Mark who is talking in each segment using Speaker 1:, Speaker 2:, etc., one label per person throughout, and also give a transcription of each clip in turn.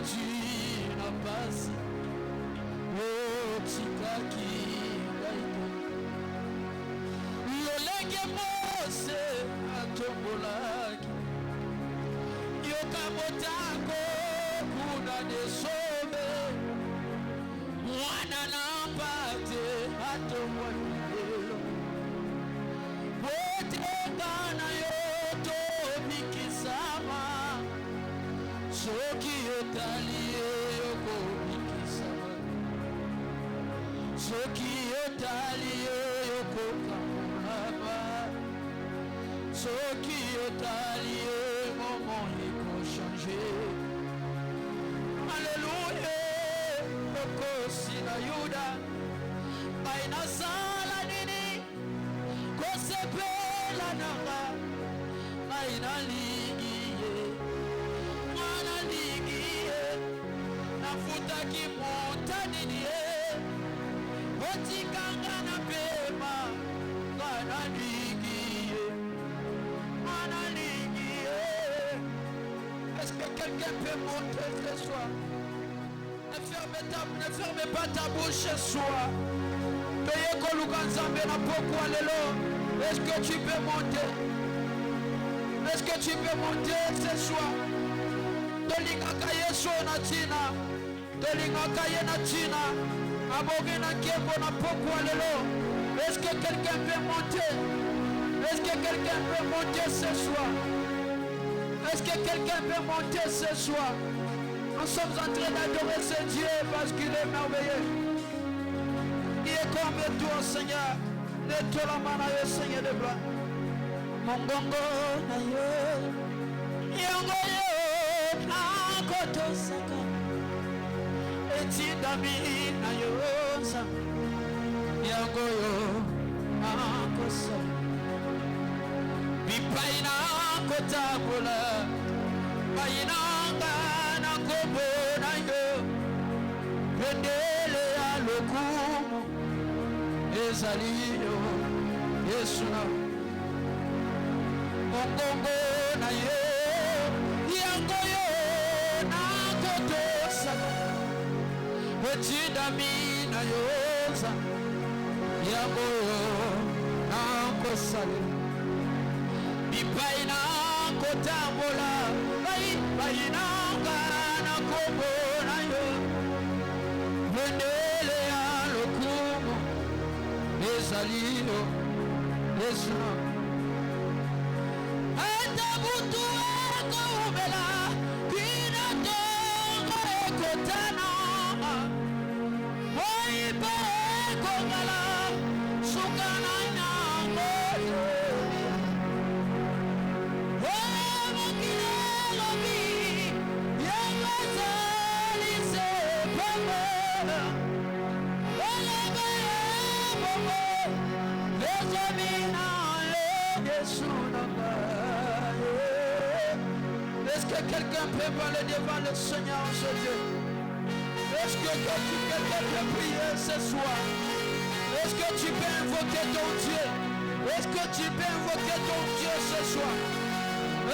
Speaker 1: tina pasi otikaki ngaiko lolenge Mose atombolaki yoka motango kuna desove mwana na mpate atombolelo otengana yoto mikisama soki yotalie yoko mikisama soki yotalie yoko kamulaba soki yotalie moment eko changer. Alléluia okosi na Yuda baina sala nini kosepela nanga baina ligiye mwana ligiye nafutaki montani niye otikanga na pema ngana ligiye mwana ligiye. Est-ce que quelqu'un peut monter ce soir? Ne fermez pas ta bouche ce soir. Payez koluka nzambe na pokwa lelo. Est-ce que tu peux monter? Est-ce que tu peux monter ce soir? Tolingaka Yesu na tina. Tolingaka ye na tina. Aboge na kembo na pokwa lelo. Est-ce que quelqu'un peut monter? Est-ce que quelqu'un peut monter ce soir? Est-ce que quelqu'un peut monter ce soir? Nous sommes en train d'adorer ce Dieu parce qu'il est merveilleux. Il est comme toi, Seigneur. Ne te la main à Seigneur de gloire. Mon gongo na yo. Yongo yo na koto saka. Eti dami na yo sa. Yongo yo na kosa. Bipai na kota bola. Bayina na kobo na yo. Pendele ya lokumu. Ezaliyo Yesu na Mongongo na yo yango yo na kotosa wetidami na yo za yango yo na kosale bipai na kotambola bai na na kobo na yo pendele ya lokumu ezaliyo Yesu na atabutu eko ubela kina tongo ekotana oipe eko ngala sukana nyango mokile lobi yengazali se pamba Est-ce que quelqu'un peut parler devant le Seigneur ce Dieu? Est-ce que quelqu'un peut prier ce soir? Est-ce que tu peux invoquer ton Dieu? Est-ce que tu peux invoquer ton Dieu ce soir?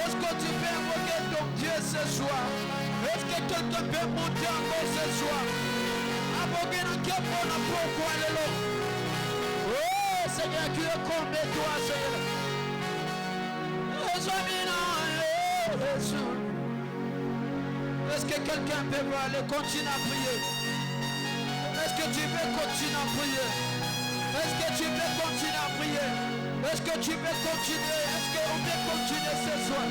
Speaker 1: Est-ce que tu peux invoquer ton Dieu ce soir? Est-ce que quelqu'un peut monter encore ce soir? Oh Seigneur, tu es comme toi, Seigneur. Est-ce que quelqu'un peut aller continuer à prier? Est-ce que tu peux continuer à prier? Est-ce que tu peux continuer à prier? Est-ce que tu peux continuer? Est-ce qu'on peut continuer ce soir?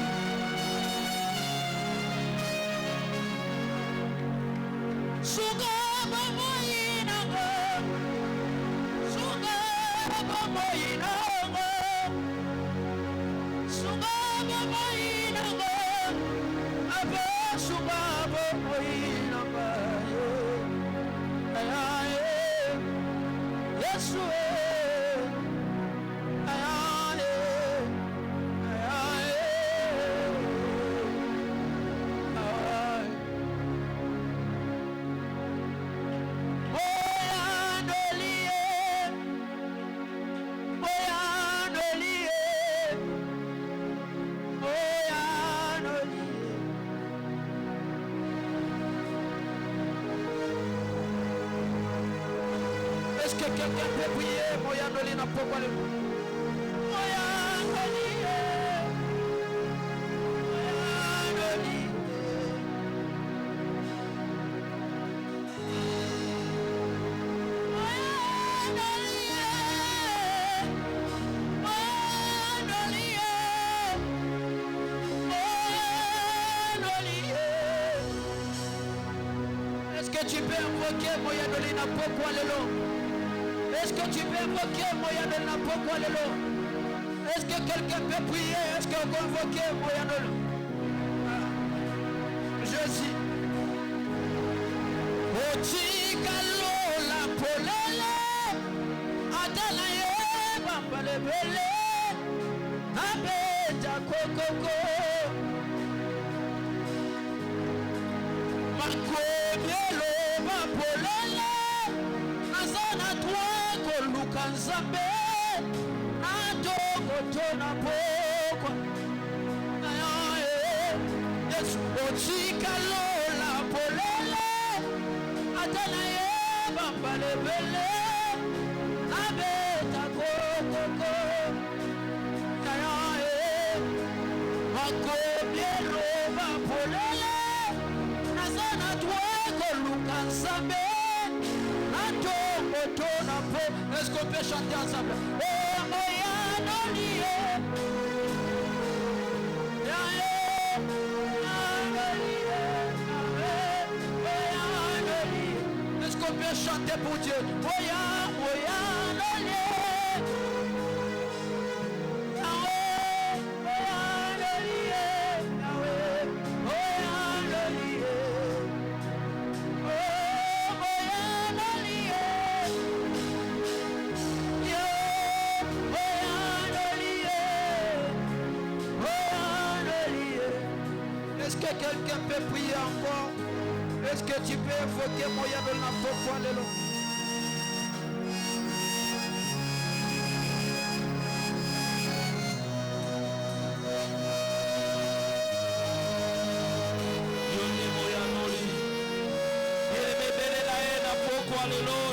Speaker 1: que quelqu'un peut prier? Moyandoli n'a pas parlé. Moyandoli. Moyandoli. Est-ce que tu peux invoquer Moyandoli n'a pas parlé? Est-ce que tu peux invoquer Moyandoli n'a pas parlé? Est-ce que quelqu'un peut prier? Est-ce qu'on peut invoquer Moyandoli? Jésus. Otikalo la polele adalaye bambalebele abeja kokoko makobielo bapolele nazana twa koluka nzambe adogo tona pokwa Yesu otikalo la polele adalaye bambalebele abeta kokoko makobielo bapolele nazana twa koluka nzambe adogo tona po. Est-ce qu'on peut chanter ensemble? Oh Moyandoli. Est-ce qu'on peut chanter pour Dieu? Moyandoli. Est-ce que quelqu'un peut prier encore? Est-ce que tu peux invoquer Moyandoli n'a pas parlé?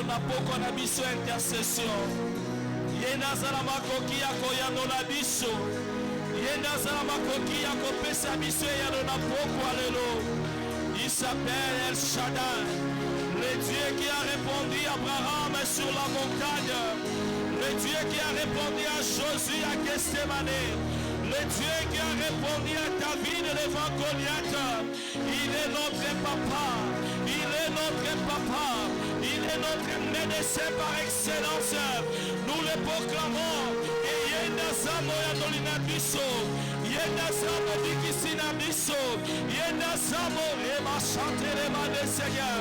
Speaker 2: Na poko na biso intercession yenda zala makoki ya koyangola biso yenda zala makoki ya kopesa biso yano na poko lelo. Il s'appelle El Shaddai, le Dieu qui a répondu à Abraham sur la montagne, le Dieu qui a répondu à Josué à Gethsemane, le Dieu qui a répondu à David devant Goliath. Il est notre papa, il est notre papa, il est notre médecin par excellence. Nous le proclamons. Et yenda samo ya dolina biso, yenda samo dikisina biso, yenda samo ema chanterema de Seigneur.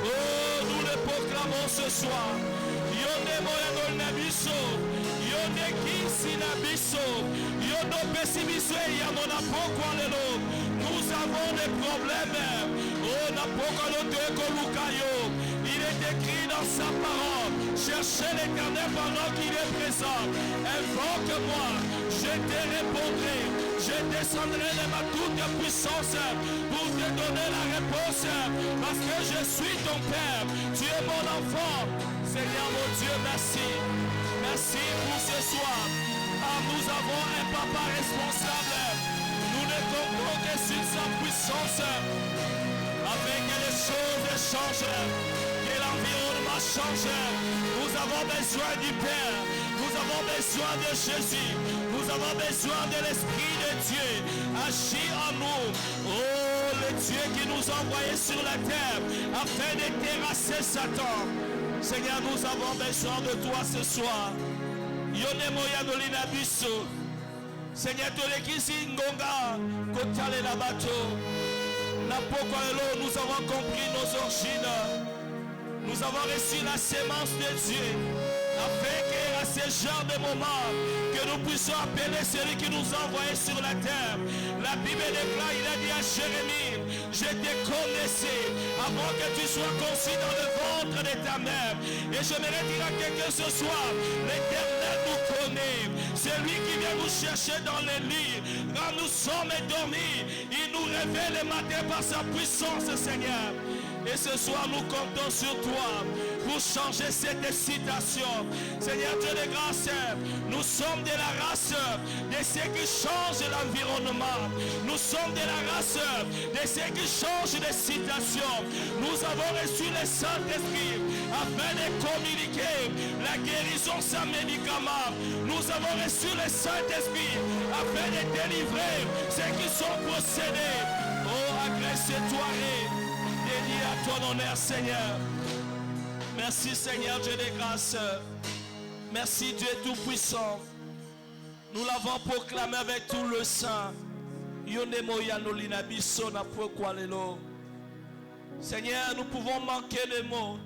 Speaker 2: Oh, nous le proclamons ce soir. Yonde moya dolina biso, yonde kisina biso, yondo pesibiso ya mona pokwa lelo. Nous avons des problèmes. Oh, na pokwa loto ekolukayo. Il est écrit dans sa parole, cherchez l'Éternel pendant qu'il est présent. Invoque-moi, je te répondrai. Je descendrai de ma toute puissance pour te donner la réponse. Parce que je suis ton Père, tu es mon enfant. Seigneur mon Dieu, merci. Merci pour ce soir. Ah, nous avons un papa responsable. Nous ne comptons que sur sa puissance. Afin que les choses changent, que l'environnement change. Nous avons besoin du Père, nous avons besoin de Jésus, nous avons besoin de l'Esprit de Dieu. Agis en nous, oh le Dieu qui nous a envoyés sur la terre afin de terrasser Satan. Seigneur, nous avons besoin de toi ce soir. Yone Moyandoli na biso. Seigneur, tolekisi ngonga kotale la bateau. Nous avons compris nos origines. Nous avons reçu la sémence de Dieu afin qu'à ce genre de moment que nous puissions appeler celui qui nous a envoyés sur la terre. La Bible déclare, il a dit à Jérémie, je te connaissais avant que tu sois conçu dans le ventre de ta mère. Et je me dire à quelqu'un ce soir, l'Éternel nous connaît. C'est lui qui vient nous chercher dans les lits. Quand nous sommes endormis, il nous réveille le matin par sa puissance, Seigneur. Et ce soir, nous comptons sur toi pour changer cette situation. Seigneur Dieu de grâce, nous sommes de la race de ceux qui changent l'environnement. Nous sommes de la race de ceux qui changent les situations. Nous avons reçu le Saint-Esprit afin de communiquer la guérison sans médicaments. Nous avons reçu le Saint-Esprit afin de délivrer ceux qui sont possédés. Oh, agresse-toi, dédié à ton honneur, Seigneur. Merci, Seigneur Dieu de grâce. Merci, Dieu Tout-Puissant. Nous l'avons proclamé avec tout le sang. Seigneur, nous pouvons manquer de mots.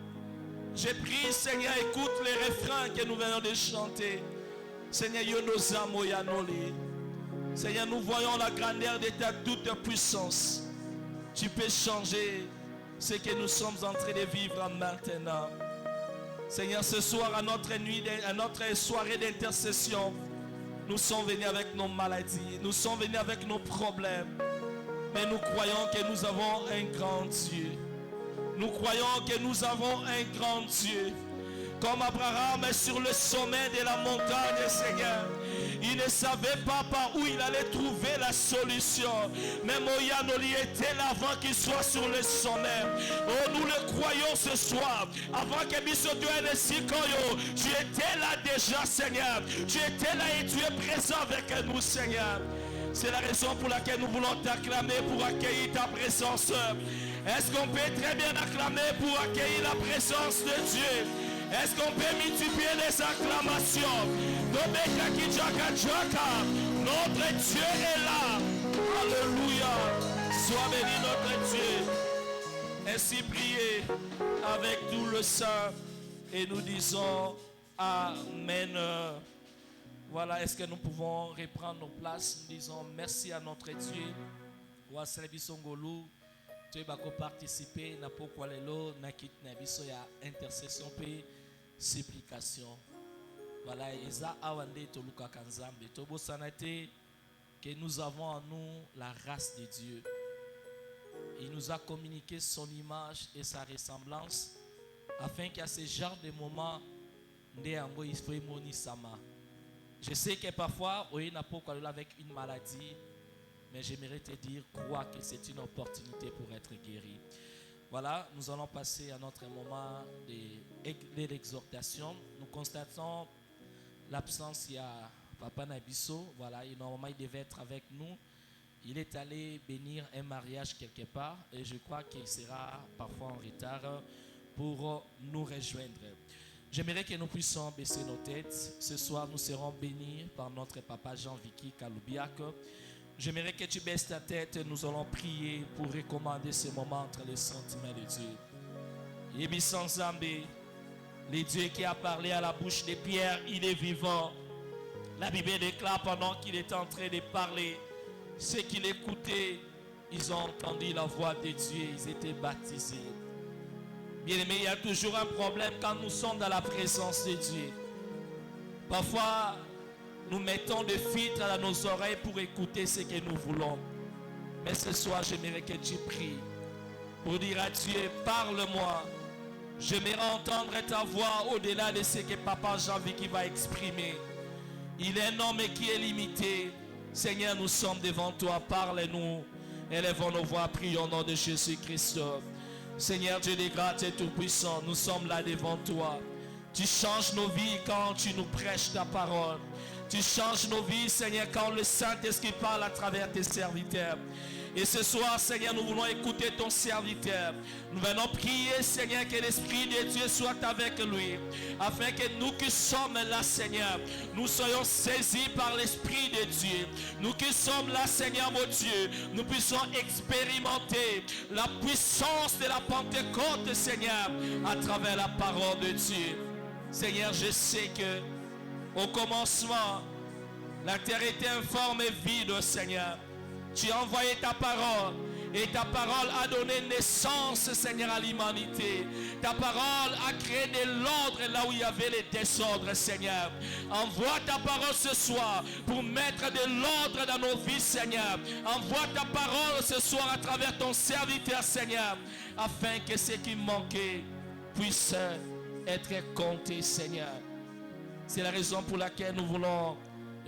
Speaker 2: J'ai prié, Seigneur, écoute les refrains que nous venons de chanter. Seigneur, Seigneur, nous voyons la grandeur de ta toute puissance. Tu peux changer ce que nous sommes en train de vivre maintenant. Seigneur, ce soir, à notre nuit, à notre soirée d'intercession, nous sommes venus avec nos maladies, nous sommes venus avec nos problèmes. Mais nous croyons que nous avons un grand Dieu. Nous croyons que nous avons un grand Dieu. Comme Abraham est sur le sommet de la montagne, Seigneur. Il ne savait pas par où il allait trouver la solution. Mais Moyanoli était là avant qu'il soit sur le sommet. Oh, nous le croyons ce soir. Avant que Bissoto et Sikoyo, tu étais là déjà, Seigneur. Tu étais là et tu es présent avec nous, Seigneur. C'est la raison pour laquelle nous voulons t'acclamer pour accueillir ta présence. Est-ce qu'on peut très bien acclamer pour accueillir la présence de Dieu? Est-ce qu'on peut multiplier les acclamations? Notre Dieu est là. Alléluia. Sois béni notre Dieu. Ainsi priez avec tout le sang. Et nous disons Amen. Voilà, est-ce que nous pouvons reprendre nos places? Nous disons merci à notre Dieu. Tu vas participer à intercession et supplication. Voilà, Isa Awande Toluka Kanzambe. Tobo Sanate, que nous avons en nous la race de Dieu. Il nous a communiqué son image et sa ressemblance afin qu'à ce genre de moments, je sais que parfois, on n'a pas avec une maladie. Mais j'aimerais te dire, crois que c'est une opportunité pour être guéri. Voilà, nous allons passer à notre moment de l'exhortation. Nous constatons l'absence de Papa Nabiso. Voilà, et normalement il devait être avec nous. Il est allé bénir un mariage quelque part et je crois qu'il sera parfois en retard pour nous rejoindre. J'aimerais que nous puissions baisser nos têtes. Ce soir, nous serons bénis par notre Papa Jean-Vicky Kaloubiak. J'aimerais que tu baisses ta tête et nous allons prier pour recommander ce moment entre les sentiments de Dieu. Yébi sans Zambé, le Dieu qui a parlé à la bouche de Pierre, il est vivant. La Bible déclare pendant qu'il est en train de parler, ceux qui l'écoutaient, ils ont entendu la voix de Dieu, ils étaient baptisés. Bien aimé, il y a toujours un problème quand nous sommes dans la présence de Dieu. Parfois, nous mettons des filtres dans nos oreilles pour écouter ce que nous voulons. Mais ce soir, j'aimerais que tu pries pour dire à Dieu, parle-moi. J'aimerais entendre ta voix au-delà de ce que Papa Jean-Vicky va exprimer. Il est un homme qui est limité. Seigneur, nous sommes devant toi. Parle-nous. Élevons nos voix, prions au nom de Jésus-Christ. Seigneur Dieu des grâces et tout-puissant, nous sommes là devant toi. Tu changes nos vies quand tu nous prêches ta parole. Tu changes nos vies, Seigneur, quand le Saint-Esprit parle à travers tes serviteurs. Et ce soir, Seigneur, nous voulons écouter ton serviteur. Nous venons prier, Seigneur, que l'Esprit de Dieu soit avec lui. Afin que nous qui sommes là, Seigneur, nous soyons saisis par l'Esprit de Dieu. Nous qui sommes là, Seigneur, mon Dieu, nous puissions expérimenter la puissance de la Pentecôte, Seigneur, à travers la parole de Dieu. Seigneur, je sais que au commencement, la terre était informe et vide, Seigneur. Tu as envoyé ta parole Et ta parole a donné naissance, Seigneur, à l'humanité. Ta parole a créé de l'ordre là où il y avait les désordres, Seigneur. Envoie ta parole ce soir pour mettre de l'ordre dans nos vies, Seigneur. Envoie ta parole ce soir à travers ton serviteur, Seigneur, afin que ce qui manquait puisse être compté, Seigneur. C'est la raison pour laquelle nous voulons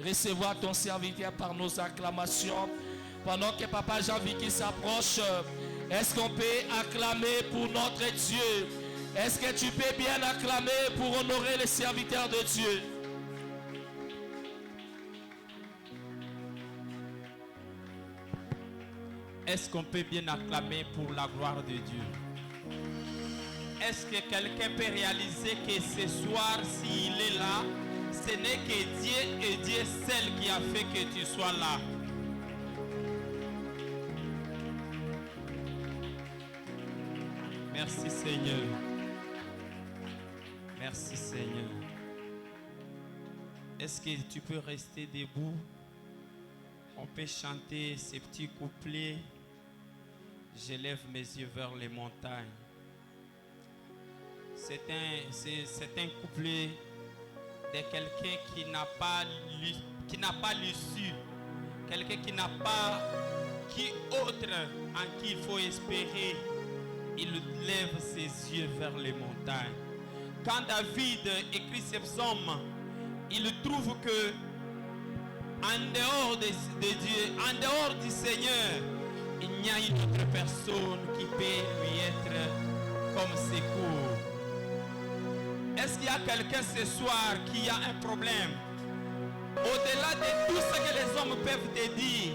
Speaker 2: recevoir ton serviteur par nos acclamations. Pendant que Papa Jean-Vicky s'approche, est-ce qu'on peut acclamer pour notre Dieu? Est-ce que tu peux bien acclamer pour honorer les serviteurs de Dieu?
Speaker 3: Est-ce qu'on peut bien acclamer pour la gloire de Dieu? Est-ce que quelqu'un peut réaliser que ce soir, s'il est là, ce n'est que Dieu et Dieu seul qui a fait que tu sois là? Merci Seigneur. Merci Seigneur. Est-ce que tu peux rester debout? On peut chanter ces petits couplets. Je lève mes yeux vers les montagnes. C'est un couplet de quelqu'un qui n'a pas l'issue. Quelqu'un qui n'a pas autre en qui il faut espérer. Il lève ses yeux vers les montagnes. Quand David écrit ce psaume, il trouve que en dehors de Dieu, en dehors du Seigneur, il n'y a une autre personne qui peut lui être comme secours. Est-ce qu'il y a quelqu'un ce soir qui a un problème? Au-delà de tout ce que les hommes peuvent te dire,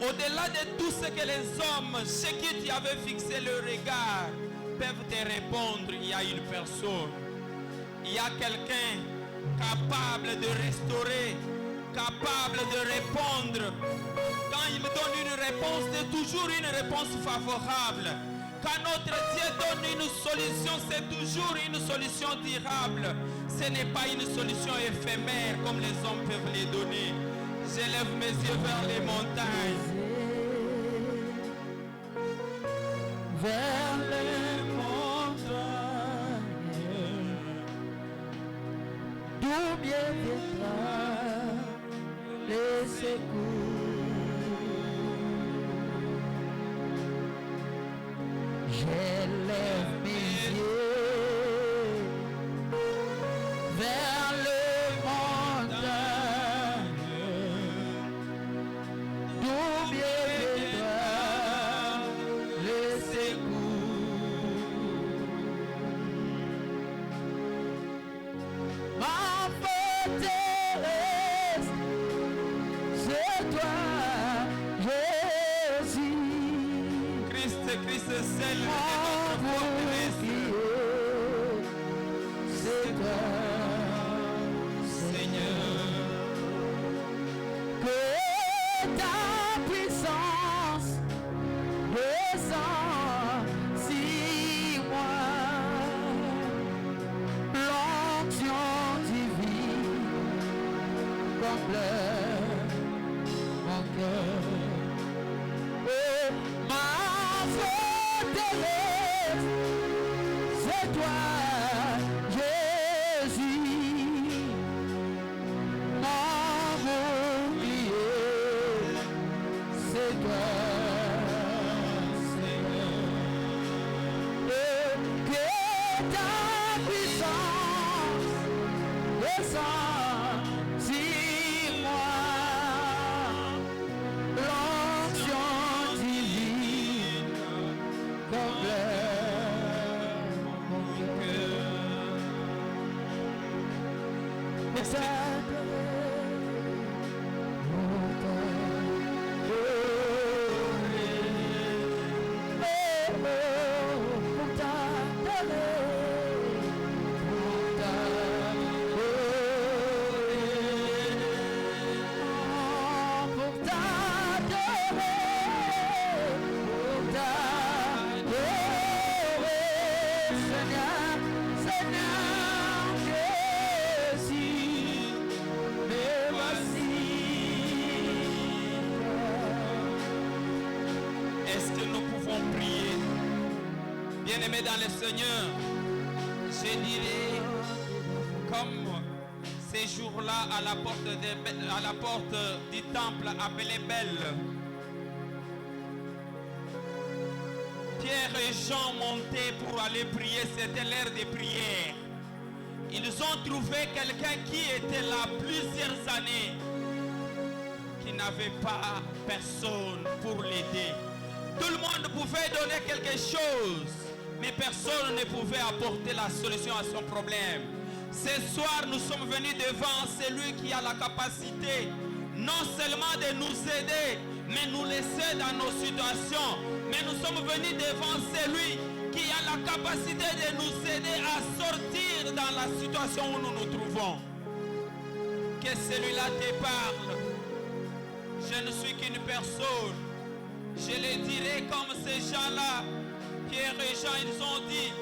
Speaker 3: au-delà de tout ce que les hommes, ceux qui tu avais fixé le regard, peuvent te répondre, il y a une personne. Il y a quelqu'un capable de restaurer, capable de répondre. Quand il donne une réponse, c'est toujours une réponse favorable. Quand notre Dieu donne une solution, c'est toujours une solution durable. Ce n'est pas une solution éphémère comme les hommes peuvent les donner. J'élève mes yeux vers les montagnes.
Speaker 1: Vers les montagnes, d'où bien viendra les secours. J'élève mes yeux vers les montagnes, d'où bien viendra le secours. Ma forteresse, c'est toi, Jésus.
Speaker 3: Christ seul est notre forteresse.
Speaker 1: C'est toi,
Speaker 3: Seigneur.
Speaker 1: que ta puissance descend sur moi. L'onction divine complète mon cœur. Et ma forteresse, c'est toi, Jésus. Mon bouclier, c'est toi, Seigneur. Et que ta puissance descend sur moi. L'onction divine complète mon cœur. Mais ça Seigneur, Jésus,
Speaker 3: Bien-aimés dans le Seigneur, je dirais comme ces jours-là à la porte du temple appelé Belle. Pierre et Jean montaient pour aller prier, c'était l'heure de prière. Ils ont trouvé quelqu'un qui était là plusieurs années, qui n'avait pas personne pour l'aider. Tout le monde pouvait donner quelque chose, mais personne ne pouvait apporter la solution à son problème. Ce soir, nous sommes venus devant celui qui a la capacité non seulement de nous aider, mais nous laisser dans nos situations. Mais nous sommes venus devant celui qui a la capacité de nous aider à sortir dans la situation où nous nous trouvons. Que celui-là te parle. Je ne suis qu'une personne. Je le dirai comme ces gens-là. Pierre et Jean, ils ont dit,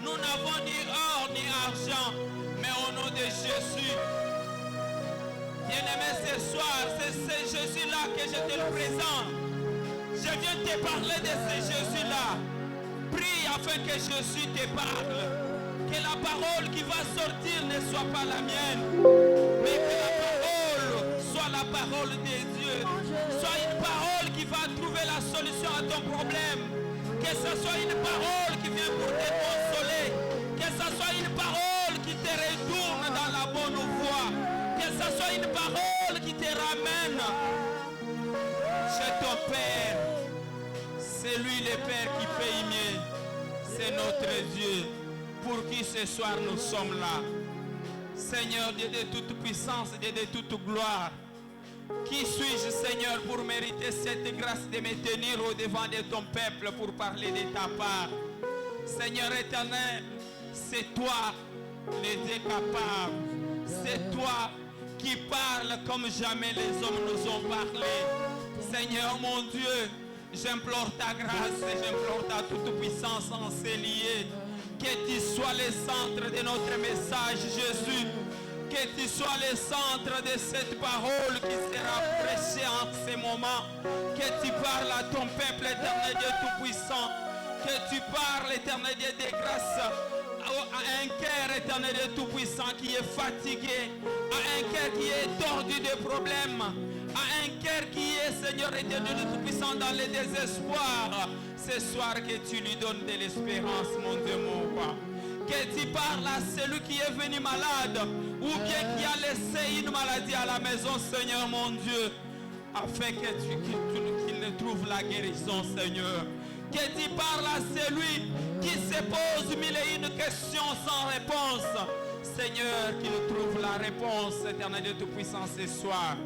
Speaker 3: nous n'avons ni or ni argent, mais au nom de Jésus. Bien-aimé, ce soir, c'est ce Jésus-là que je te le présente. Je viens te parler de ce Jésus-là. Prie afin que Jésus te parle. Que la parole qui va sortir ne soit pas la mienne, mais que la parole soit la parole de Dieu. Soit une parole qui va trouver la solution à ton problème. Que ce soit une parole qui vient pour te consoler. Que ce soit une parole qui te retourne dans la bonne voie. Que ce soit une parole qui te ramène chez ton Père. C'est lui le Père qui paye mieux. C'est notre Dieu. Pour qui ce soir nous sommes là. Seigneur, Dieu de toute puissance, Dieu de toute gloire. Qui suis-je, Seigneur, pour mériter cette grâce de me tenir au devant de ton peuple pour parler de ta part? Seigneur éternel, c'est toi le Dieu capable. C'est toi qui parles comme jamais les hommes nous ont parlé. Seigneur mon Dieu, j'implore ta grâce et j'implore ta toute puissance en ces liés. Que tu sois le centre de notre message, Jésus. Que tu sois le centre de cette parole qui sera prêchée en ce moment. Que tu parles à ton peuple, éternel Dieu Tout-Puissant. Que tu parles, éternel Dieu de grâce, à un cœur, éternel Dieu Tout-Puissant, qui est fatigué. À un cœur qui est tordu de problèmes. À un cœur qui est, Seigneur éternel Dieu Tout-Puissant, dans le désespoir. Ce soir, que tu lui donnes de l'espérance, mon Dieu, mon roi. Que tu parles à celui qui est venu malade ou bien qui a laissé une maladie à la maison, Seigneur mon Dieu, afin qu'il ne trouve la guérison, Seigneur. Que tu parles à celui qui se pose mille et une questions sans réponse, Seigneur, qu'il trouve la réponse, éternel Dieu Tout-Puissant, ce soir.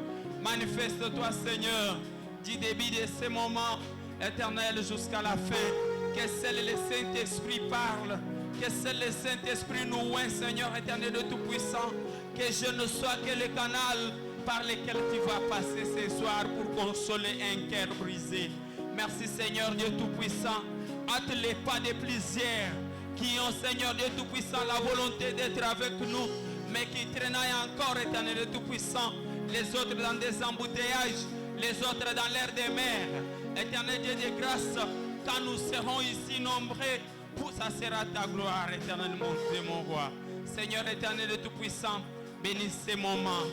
Speaker 3: Manifeste-toi, Seigneur, du début de ce moment, éternel, jusqu'à la fin. Que seul le Saint-Esprit parle. Que seul le Saint-Esprit nous oint, Seigneur éternel de Tout-Puissant. Que je ne sois que le canal par lequel tu vas passer ce soir pour consoler un cœur brisé. Merci Seigneur Dieu Tout-Puissant. Hâte les pas de plusieurs qui ont, Seigneur Dieu Tout-Puissant, la volonté d'être avec nous, mais qui traînaillent encore, éternel de Tout-Puissant. Les autres dans des embouteillages, les autres dans l'air des mers. Éternel Dieu de grâce, quand nous serons ici nombreux, ça sera ta gloire, éternel mon Dieu, mon roi. Seigneur éternel de Tout-Puissant, bénis ces moments,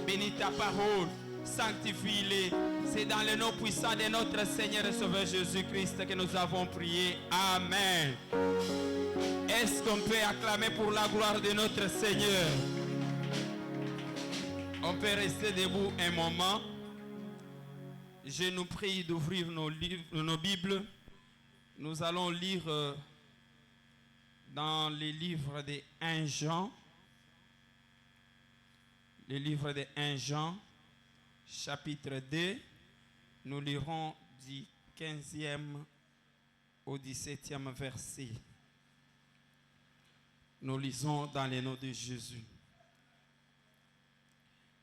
Speaker 3: bénis ta parole, sanctifie-les. C'est dans le nom puissant de notre Seigneur et Sauveur Jésus-Christ que nous avons prié. Amen. Est-ce qu'on peut acclamer pour la gloire de notre Seigneur? On peut rester debout un moment. Je nous prie d'ouvrir nos Bibles. Nous allons lire dans les livres de 1 Jean. Le livre de 1 Jean, chapitre 2. Nous lirons du 15e au 17e verset. Nous lisons dans le nom de Jésus.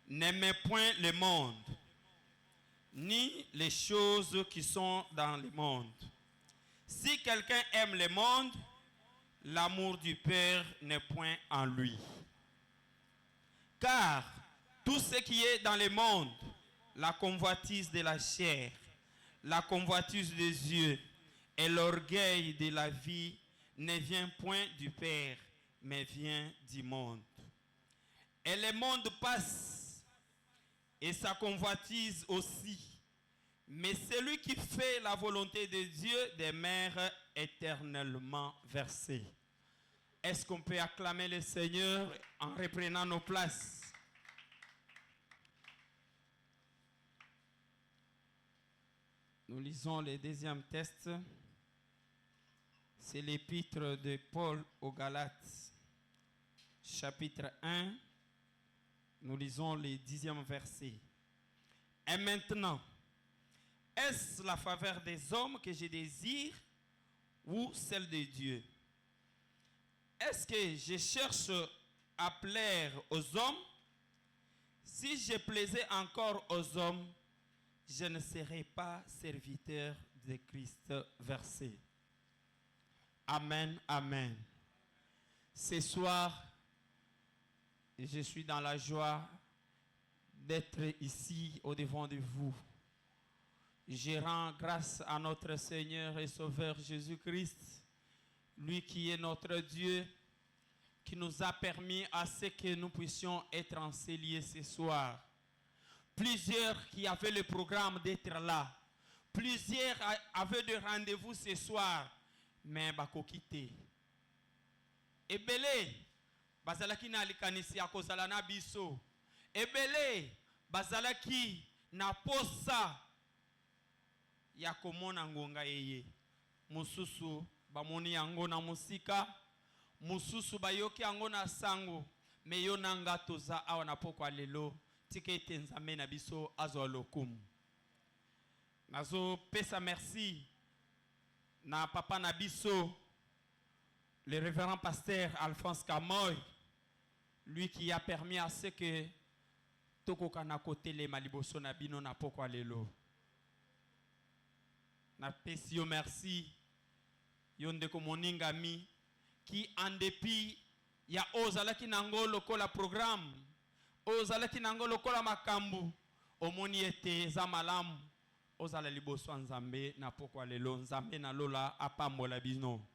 Speaker 3: N'aimez point le monde, ni les choses qui sont dans le monde. Si quelqu'un aime le monde, l'amour du Père n'est point en lui. Car tout ce qui est dans le monde, la convoitise de la chair, la convoitise des yeux et l'orgueil de la vie ne vient point du Père, mais vient du monde. Et le monde passe, et sa convoitise aussi. Mais celui qui fait la volonté de Dieu demeure éternellement versé. Est-ce qu'on peut acclamer le Seigneur en reprenant nos places? Nous lisons le deuxième texte. C'est l'épître de Paul aux Galates, chapitre 1. Nous lisons le 10e verset. Et maintenant, est-ce la faveur des hommes que je désire ou celle de Dieu? Est-ce que je cherche à plaire aux hommes? Si je plaisais encore aux hommes, je ne serais pas serviteur de Christ. Verset. Amen, amen. Ce soir, je suis dans la joie d'être ici au devant de vous. Je rends grâce à notre Seigneur et Sauveur Jésus-Christ, lui qui est notre Dieu, qui nous a permis à ce que nous puissions être enseigés ce soir. Plusieurs qui avaient le programme d'être là, plusieurs avaient de rendez-vous ce soir, mais bako quitté. Ebele bazalaki na likanisi ya kozala na biso. Ebele bazalaki na posa ya komona ngonga yeye. Mususu bamoni yango na musika, mususu bayoki yango na sango, me yo nanga toza awa na pokwa lelo tike tenzame na biso azwa lokumu. Nazo pesa merci na papa na biso, le révérend pasteur Alphonse Kamoy, lui qui a permis à ce que tokoka na kote le maliboso na bino na pokwa lelo. Na pesi yo merci yo ndeko moningami qui en dépit ya ozalaki nango lokola programme, ozalaki nango lokola makambu, omoni ete za malamu ozala liboso nzambe na pokwa lelo nzambe na lola apambola bino.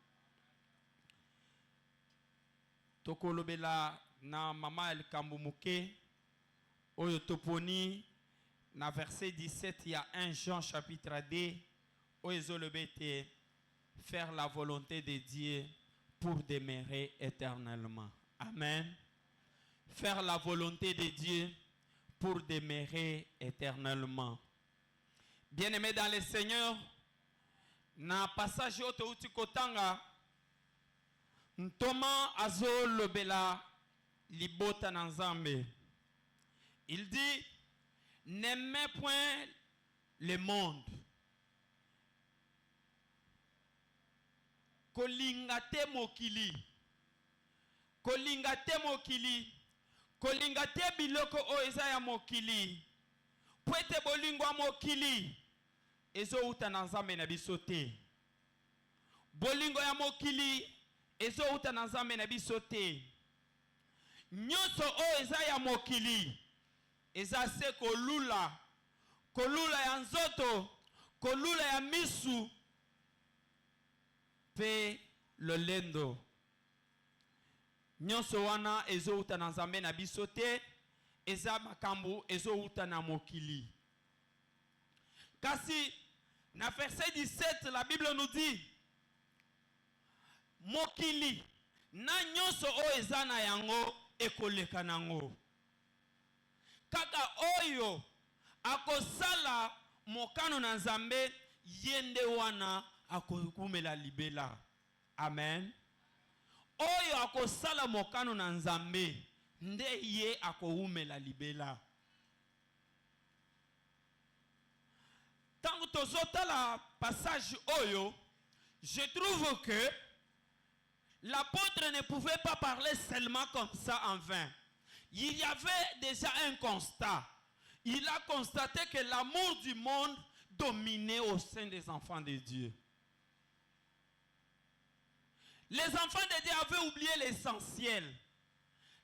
Speaker 3: Tokolobela na mama el kambu oyo toponi na verset 17 il y a 1 Jean chapitre 2 oyo zolobete faire la volonté de Dieu pour demeurer éternellement. Amen. Faire la volonté de Dieu pour demeurer éternellement. Bien-aimés dans le Seigneur, na passage oto uti kotanga ntoma azo lobela libota na Nzambe. Il dit, n'aimez point le monde. Kolingate mokili. Kolingate mokili. Kolingate biloko o eza ya mokili. Pwete bolingwa mokili. Ezo uta na Nzambe na biso te. Bolingo ya mokili ezo uta na Nzambe na biso te. Nyoso o eza ya mokili. Eza se kolula. Kolula ya nzoto. Kolula ya misu. Pe lolendo. Nyoso wana ezo uta na Nzambe na biso te. Eza makambu ezo uta na mokili. Kasi na verset 17 la Bible nous dit mokili na nyoso o eza na yango ekoleka nango. Kaka oyo akosala mokano na Nzambe yende wana akokumela libela. Amen. Oyo akosala mokano na Nzambe nde ye akoumela libela. Tant que la passage oyo, je trouve que l'apôtre ne pouvait pas parler seulement comme ça en vain. Il y avait déjà un constat. Il a constaté que l'amour du monde dominait au sein des enfants de Dieu. Les enfants de Dieu avaient oublié l'essentiel.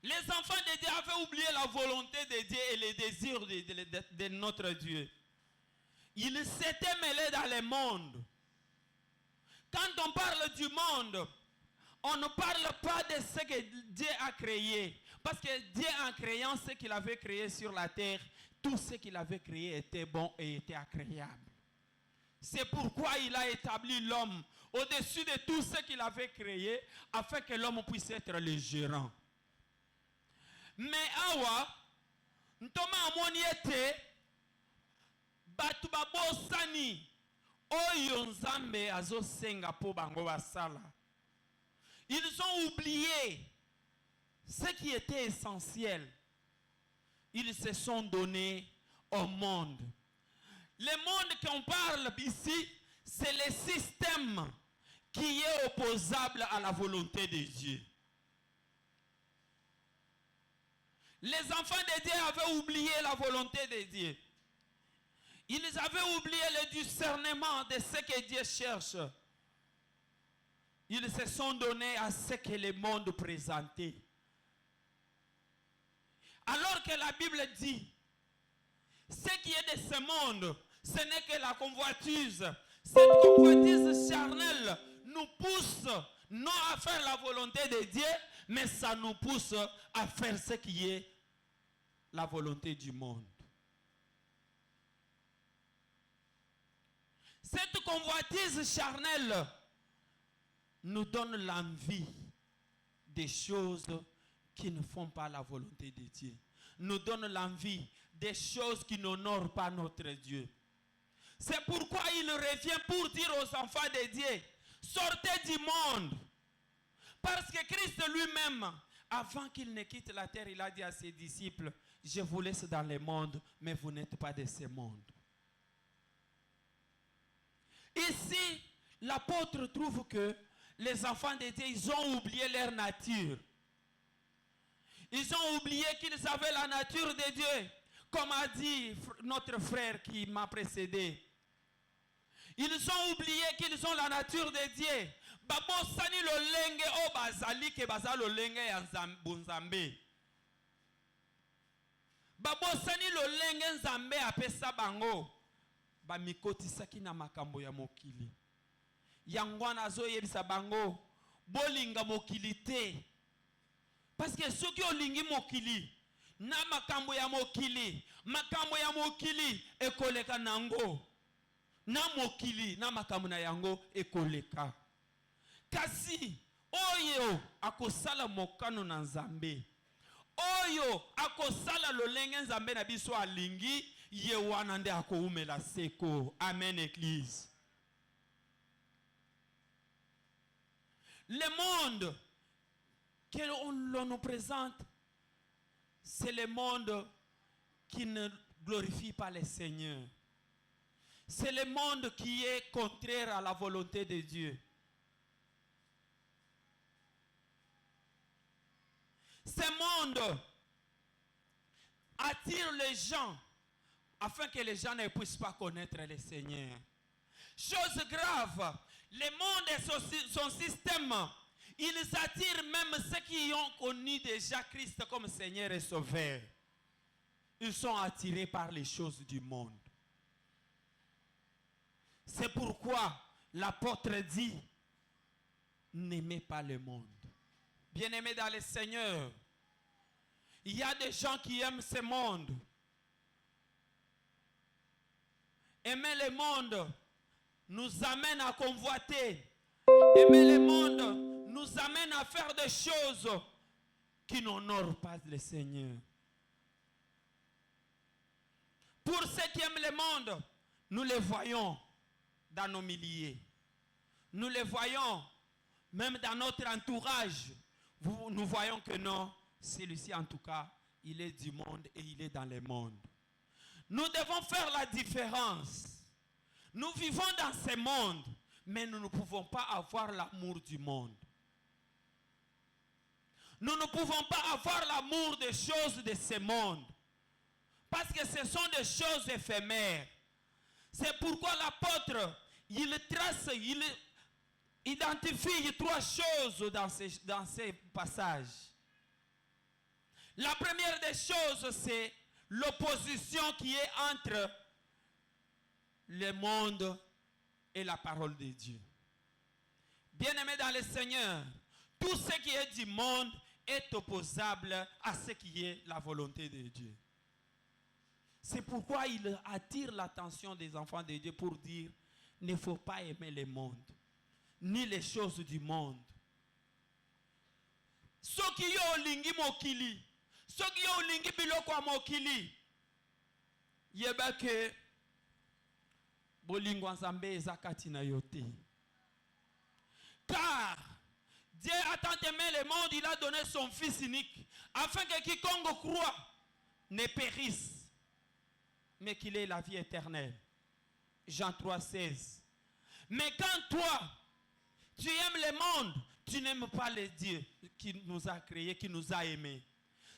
Speaker 3: Les enfants de Dieu avaient oublié la volonté de Dieu et les désirs de notre Dieu. Ils s'étaient mêlés dans le monde. Quand on parle du monde, On ne parle pas de ce que Dieu a créé. Parce que Dieu, en créant ce qu'il avait créé sur la terre, tout ce qu'il avait créé était bon et était agréable. C'est pourquoi il a établi l'homme au-dessus de tout ce qu'il avait créé, afin que l'homme puisse être le gérant. Mais awa, ntoma amoni ete, batu babosani, oyo nzambe azo senga po bango basala. Ils ont oublié ce qui était essentiel. Ils se sont donnés au monde. Le monde qu'on parle ici, c'est le système qui est opposable à la volonté de Dieu. Les enfants de Dieu avaient oublié la volonté de Dieu. Ils avaient oublié le discernement de ce que Dieu cherche. Ils se sont donnés à ce que le monde présentait. Alors que la Bible dit, ce qui est de ce monde, ce n'est que la convoitise. Cette convoitise charnelle nous pousse non à faire la volonté de Dieu, mais ça nous pousse à faire ce qui est la volonté du monde. Cette convoitise charnelle nous donne l'envie des choses qui ne font pas la volonté de Dieu. Nous donne l'envie des choses qui n'honorent pas notre Dieu. C'est pourquoi il revient pour dire aux enfants de Dieu, sortez du monde. Parce que Christ lui-même, avant qu'il ne quitte la terre, il a dit à ses disciples, je vous laisse dans le monde, mais vous n'êtes pas de ce monde. Ici, l'apôtre trouve que les enfants de Dieu, ils ont oublié leur nature. Ils ont oublié qu'ils avaient la nature de Dieu, comme a dit notre frère qui m'a précédé. Ils ont oublié qu'ils ont la nature de Dieu. Babosani lolenge o bazali ke bazali lolenge ya nzambe. Babosani lolenge nzambe apesa bango. Bamikotisaki na makambo ya mokili. Yangwana azo yebisa bango bolinga mokili te. Parce que ceux qui olingi mokili na makambo ya mokili ekoleka nango. Na mokili na makambo na yango ekoleka. Kasi oyo akosala mokano na nzambe. Oyo akosala lolenge nzambe na biso alingi ye wana nde akoumela seko. Amen église. Le monde que l'on nous présente, c'est le monde qui ne glorifie pas le Seigneur. C'est le monde qui est contraire à la volonté de Dieu. Ce monde attire les gens afin que les gens ne puissent pas connaître le Seigneur. Chose grave, le monde et son système, ils attirent même ceux qui ont connu déjà Christ comme Seigneur et Sauveur. Ils sont attirés par les choses du monde. C'est pourquoi l'apôtre dit, n'aimez pas le monde. Bien-aimés dans le Seigneur, il y a des gens qui aiment ce monde. Aimer le monde nous amène à convoiter. Aimer le monde nous amène à faire des choses qui n'honorent pas le Seigneur. Pour ceux qui aiment le monde, nous les voyons dans nos milliers. Nous les voyons même dans notre entourage. Nous voyons que non, celui-ci en tout cas, il est du monde et il est dans le monde. Nous devons faire la différence. Nous vivons dans ce monde, mais nous ne pouvons pas avoir l'amour du monde. Nous ne pouvons pas avoir l'amour des choses de ce monde. Parce que ce sont des choses éphémères. C'est pourquoi l'apôtre, il trace, il identifie trois choses dans ces passages. La première des choses, c'est l'opposition qui est entre le monde et la parole de Dieu. Bien-aimés dans le Seigneur, Tout ce qui est du monde est opposable à ce qui est la volonté de Dieu. C'est pourquoi il attire l'attention des enfants de Dieu pour dire, il ne faut pas aimer le monde, ni les choses du monde. Soki yo olingi mokili, soki yo olingi biloko ya mokili, yeba ke bolingo nzambe eza kati na yo te. Car Dieu a tant aimé le monde, il a donné son Fils unique, afin que quiconque croit ne périsse, mais qu'il ait la vie éternelle. Jean 3,16. Mais quand toi, tu aimes le monde, tu n'aimes pas le Dieu qui nous a créés, qui nous a aimés.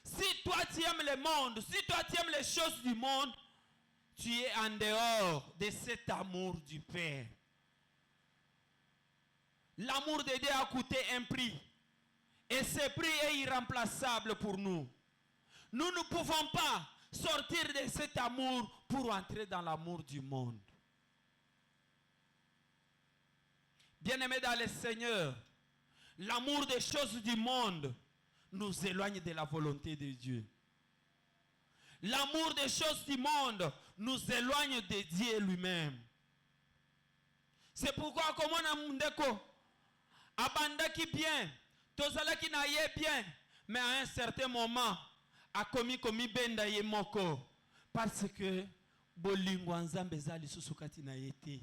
Speaker 3: Si toi tu aimes le monde, si toi tu aimes les choses du monde, tu es en dehors de cet amour du Père. L'amour de Dieu a coûté un prix. Et ce prix est irremplaçable pour nous. Nous ne pouvons pas sortir de cet amour pour entrer dans l'amour du monde. Bien-aimés dans le Seigneur, l'amour des choses du monde nous éloigne de la volonté de Dieu. L'amour des choses du monde nous éloigne de Dieu lui-même. C'est pourquoi, comme on a mundeko, abandaki bien, tozalaki na ye bien, mais à un certain moment, a commis benda ye moko, parce que bolingo nzambe zali susukati na yete,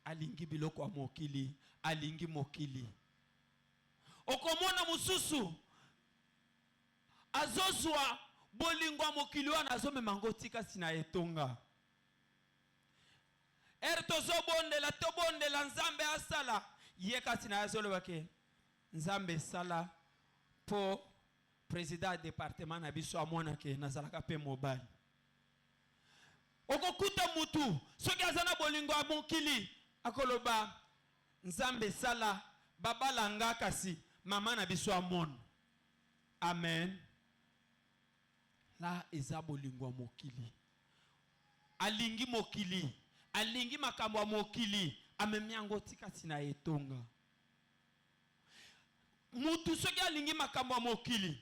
Speaker 3: alingi biloko mokili, alingi mokili. Okomona mususu, azozwa bolingo mokili wana azome mangotika sina etonga. Tozo bondela nzambe asala, yekati na azolo bake, nzambe sala po président département na biso amona ke nazalaka pe mobile. Okokuta mutu, soki azana bolingo mokili, akoloba, nzambe sala, baba langa kasi, mama na biso amona. Amen. Là, eza bolingo mokili. Alingi mokili. Alingi makambo mokili. Amemiango tika tina etonga. Mutu soki alingi makambo mokili.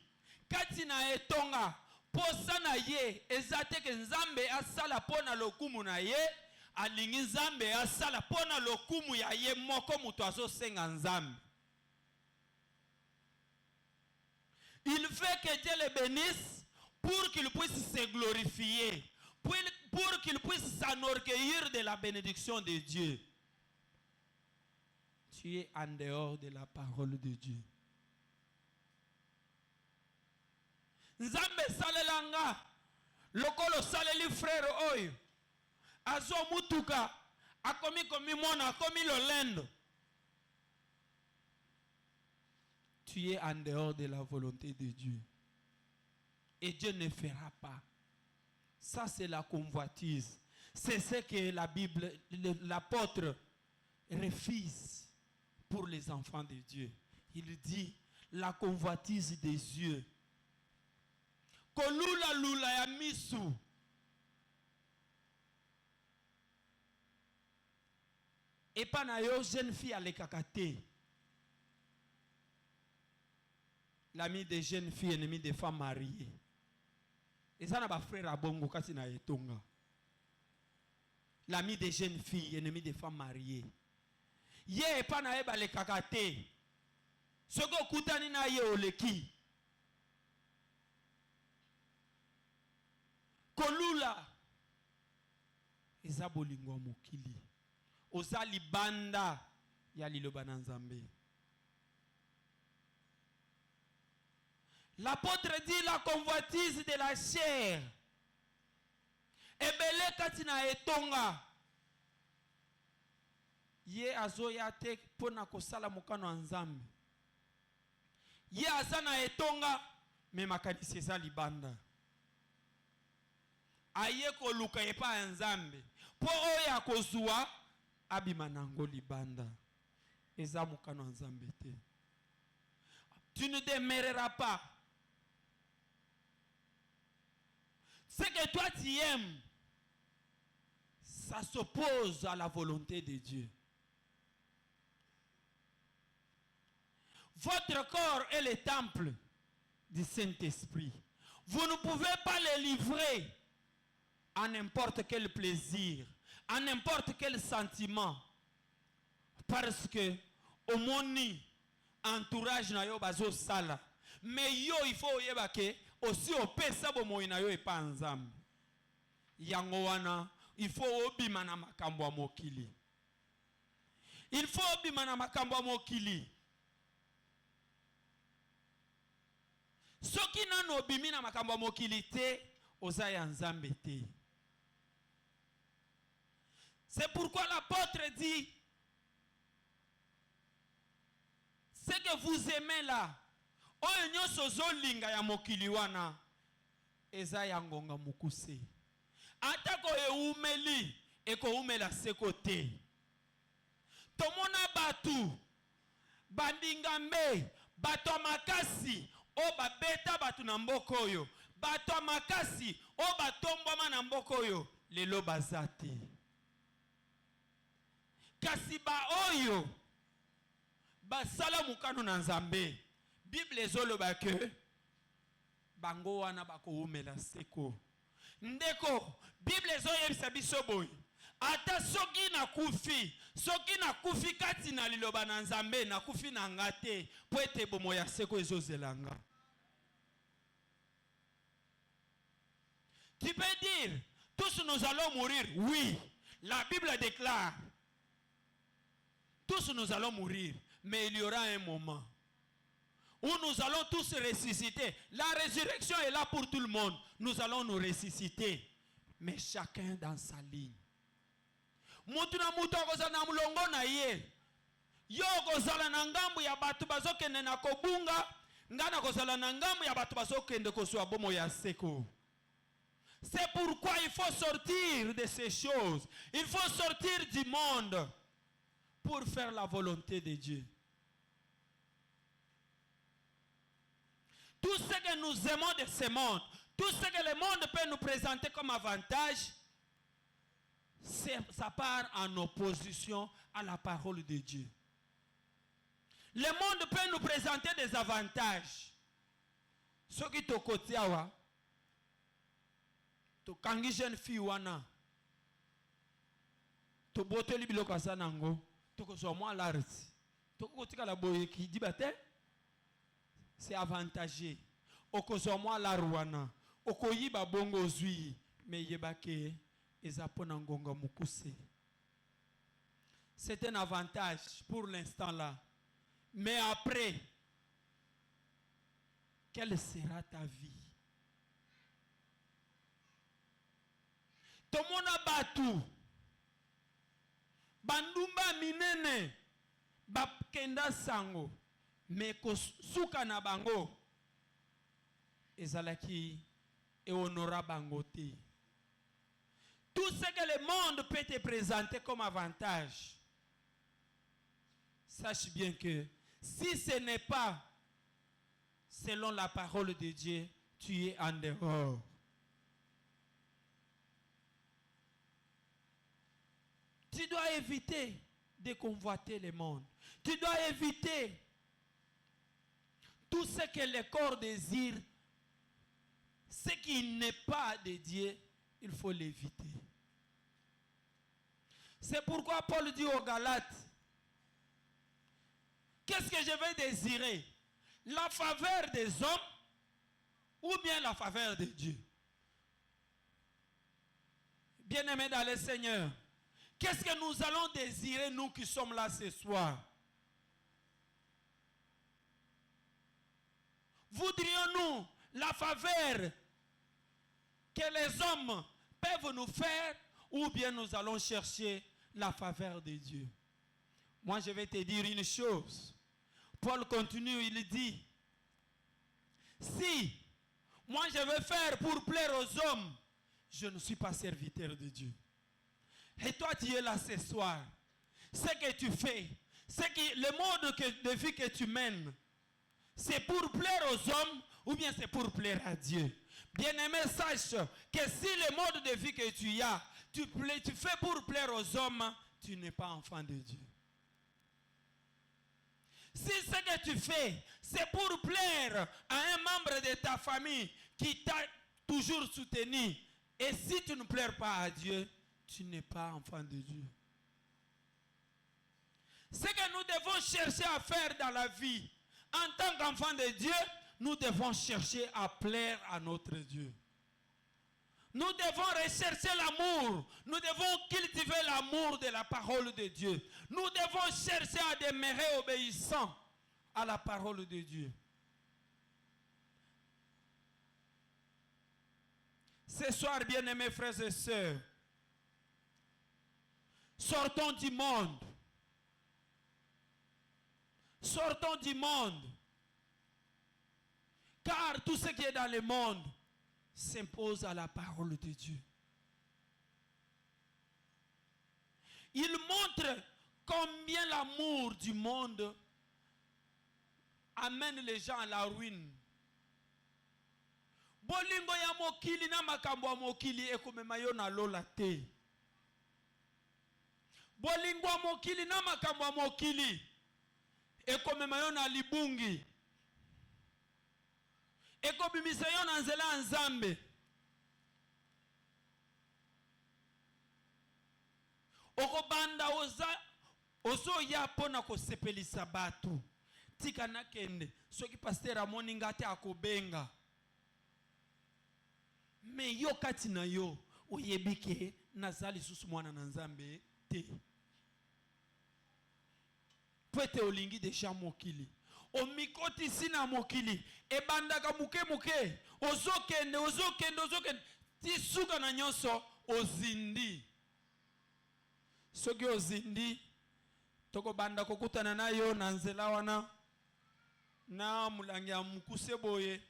Speaker 3: Katina etonga. Posa na ye. Ezate ke nzambe asala pona lokumu na ye. Alingi nzambe asala pona lokumu ya ye moko mutu azo senga nzambe. Il fait que Dieu le bénisse pour qu'il puisse se glorifier, pour qu'il puisse s'enorgueillir de la bénédiction de Dieu. Tu es en dehors de la parole de Dieu. Nzambe salelanga, lokolo saleli frère oyo, azo mutuka, akomi komi mona, akomi lolendo. Tu es en dehors de la volonté de Dieu. Et Dieu ne fera pas. Ça, c'est la convoitise. C'est ce que la Bible, l'apôtre refuse pour les enfants de Dieu. Il dit, la convoitise des yeux. Kolula lula ya misu. Et pas na yo jeune fille à l'écacate. L'ami des jeunes filles, ennemi des femmes mariées. Et ça n'a pas frère à bongo kasi na etonga. L'ami des jeunes filles, ennemi des femmes mariées. Ye pa na eba le kakate. Soko kutani na ye oleki. Kolula. Eza bolingo mokili. Oza libanda ya liloba na Nzambe. L'apôtre dit la convoitise de la chair. Ebele katina etonga. Ye azoya te pona kosala mokano Nzambe. Ye azana etonga me makanisi eza libanda. Aye koluka epa Nzambe. Po oya kozua abima nango libanda. Eza mokano Nzambe te. Tu ne demeureras pas. Ce que toi tu aimes, ça s'oppose à la volonté de Dieu. Votre corps est le temple du Saint-Esprit. Vous ne pouvez pas le livrer à n'importe quel plaisir, à n'importe quel sentiment. Parce que au moni entourage na yo bazo sala. Mais yo il faut yeba ke aussi opesa bo moina yo epa nzambe. Yango wana il faut obima na makambo ya mokili. Il faut obima na makambo ya mokili. Soki nano obimi na makambo ya mokili te, oza ya nzambe te. C'est pourquoi l'apôtre dit, ce que vous aimez là, oyo nyonso zolinga ya mokili wana, eza ya ngonga mukuse. Atako eumeli, eko umela seko te. Tomona batu, bandingambe, bato makasi, o babeta batu na mboko oyo. Bato makasi, o batombama na mboko oyo, lelo bazate. Kasi ba oyo, basala mukano na nzambe. Bible ezoloba ke, bango wana bako umela seko. Ndeko, Bible ezoyebisa biso boy. Ata soki na kufi kati na liloba na nzambe na kufi na ngate po ete bomo ya seko ezozelanga. Tu peux dire, tous nous allons mourir. Oui, la Bible déclare, tous nous allons mourir, mais il y aura un moment où nous allons tous ressusciter. La résurrection est là pour tout le monde. Nous allons nous ressusciter, mais chacun dans sa ligne. Mutuna mutu akozala na mulongo na ye. Yo kozala na ngambu ya batu bazokende na kobunga, ngana kozala na ngambu ya batu bazokende kozwa bomo ya seko. C'est pourquoi il faut sortir de ces choses. Il faut sortir du monde pour faire la volonté de Dieu. Tout ce que nous aimons de ce monde, tout ce que le monde peut nous présenter comme avantage, ça part en opposition à la parole de Dieu. Le monde peut nous présenter des avantages. Ce qui te côté awa, to kangi jeune fille wana, to boteli biloko asanango, to koso moi l'arti, to kotika la boye qui dit bate, c'est avantagé. Okoso moi la wana, okoyi ba bongo zui, mais yebake ezapona ngonga mukuse. C'est un avantage pour l'instant là. Mais après, quelle sera ta vie? Tomona batu, bandumba minene, bakenda sango, mais kosuka na bango, ezalaki e honora bango te. Tout ce que le monde peut te présenter comme avantage, sache bien que si ce n'est pas selon la parole de Dieu, tu es en dehors. Tu dois éviter de convoiter le monde. Tu dois éviter tout ce que le corps désire. Ce qui n'est pas de Dieu, il faut l'éviter. C'est pourquoi Paul dit aux Galates, qu'est-ce que je vais désirer? La faveur des hommes ou bien la faveur de Dieu? Bien-aimés dans le Seigneur, qu'est-ce que nous allons désirer, nous qui sommes là ce soir? Voudrions-nous la faveur que les hommes peuvent nous faire, ou bien nous allons chercher la faveur de Dieu? Moi, je vais te dire une chose. Paul continue, il dit, si moi je veux faire pour plaire aux hommes, je ne suis pas serviteur de Dieu. Et toi, tu es là ce soir. Ce que tu fais, le mode de vie que tu mènes, c'est pour plaire aux hommes ou bien c'est pour plaire à Dieu? Bien-aimé, sache que si le mode de vie que tu as, tu fais pour plaire aux hommes, tu n'es pas enfant de Dieu. Si ce que tu fais, c'est pour plaire à un membre de ta famille qui t'a toujours soutenu, et si tu ne plais pas à Dieu, tu n'es pas enfant de Dieu. Ce que nous devons chercher à faire dans la vie, en tant qu'enfant de Dieu, nous devons chercher à plaire à notre Dieu. Nous devons rechercher l'amour. Nous devons cultiver l'amour de la parole de Dieu. Nous devons chercher à demeurer obéissants à la parole de Dieu. Ce soir, bien-aimés frères et sœurs, sortons du monde. Sortons du monde. Car tout ce qui est dans le monde s'impose à la parole de Dieu. Il montre combien l'amour du monde amène les gens à la ruine. Bolingo ya mokili na makambo ya mokili ekomema yo na lola te. Bolingo ya mokili na makambo ya mokili ekomema yo na libungi. Ekobimisa yo na nzela ya Nzambe. Okobanda ozo ya pona kosepelisa batu. Tika nakende soki pasteur amoni ngate akobenga. Me yo kati na yo oyebike nazali susu mwana na Nzambe te. Pwete olingi deja mokili. Omikoti sina mokili. Ebandaka muke. Ozokende. Tisuka na nyonso ozindi. Soki ozindi. Toko banda kokutana na yo na nzela wana. Na mulangi ya mukuse boye.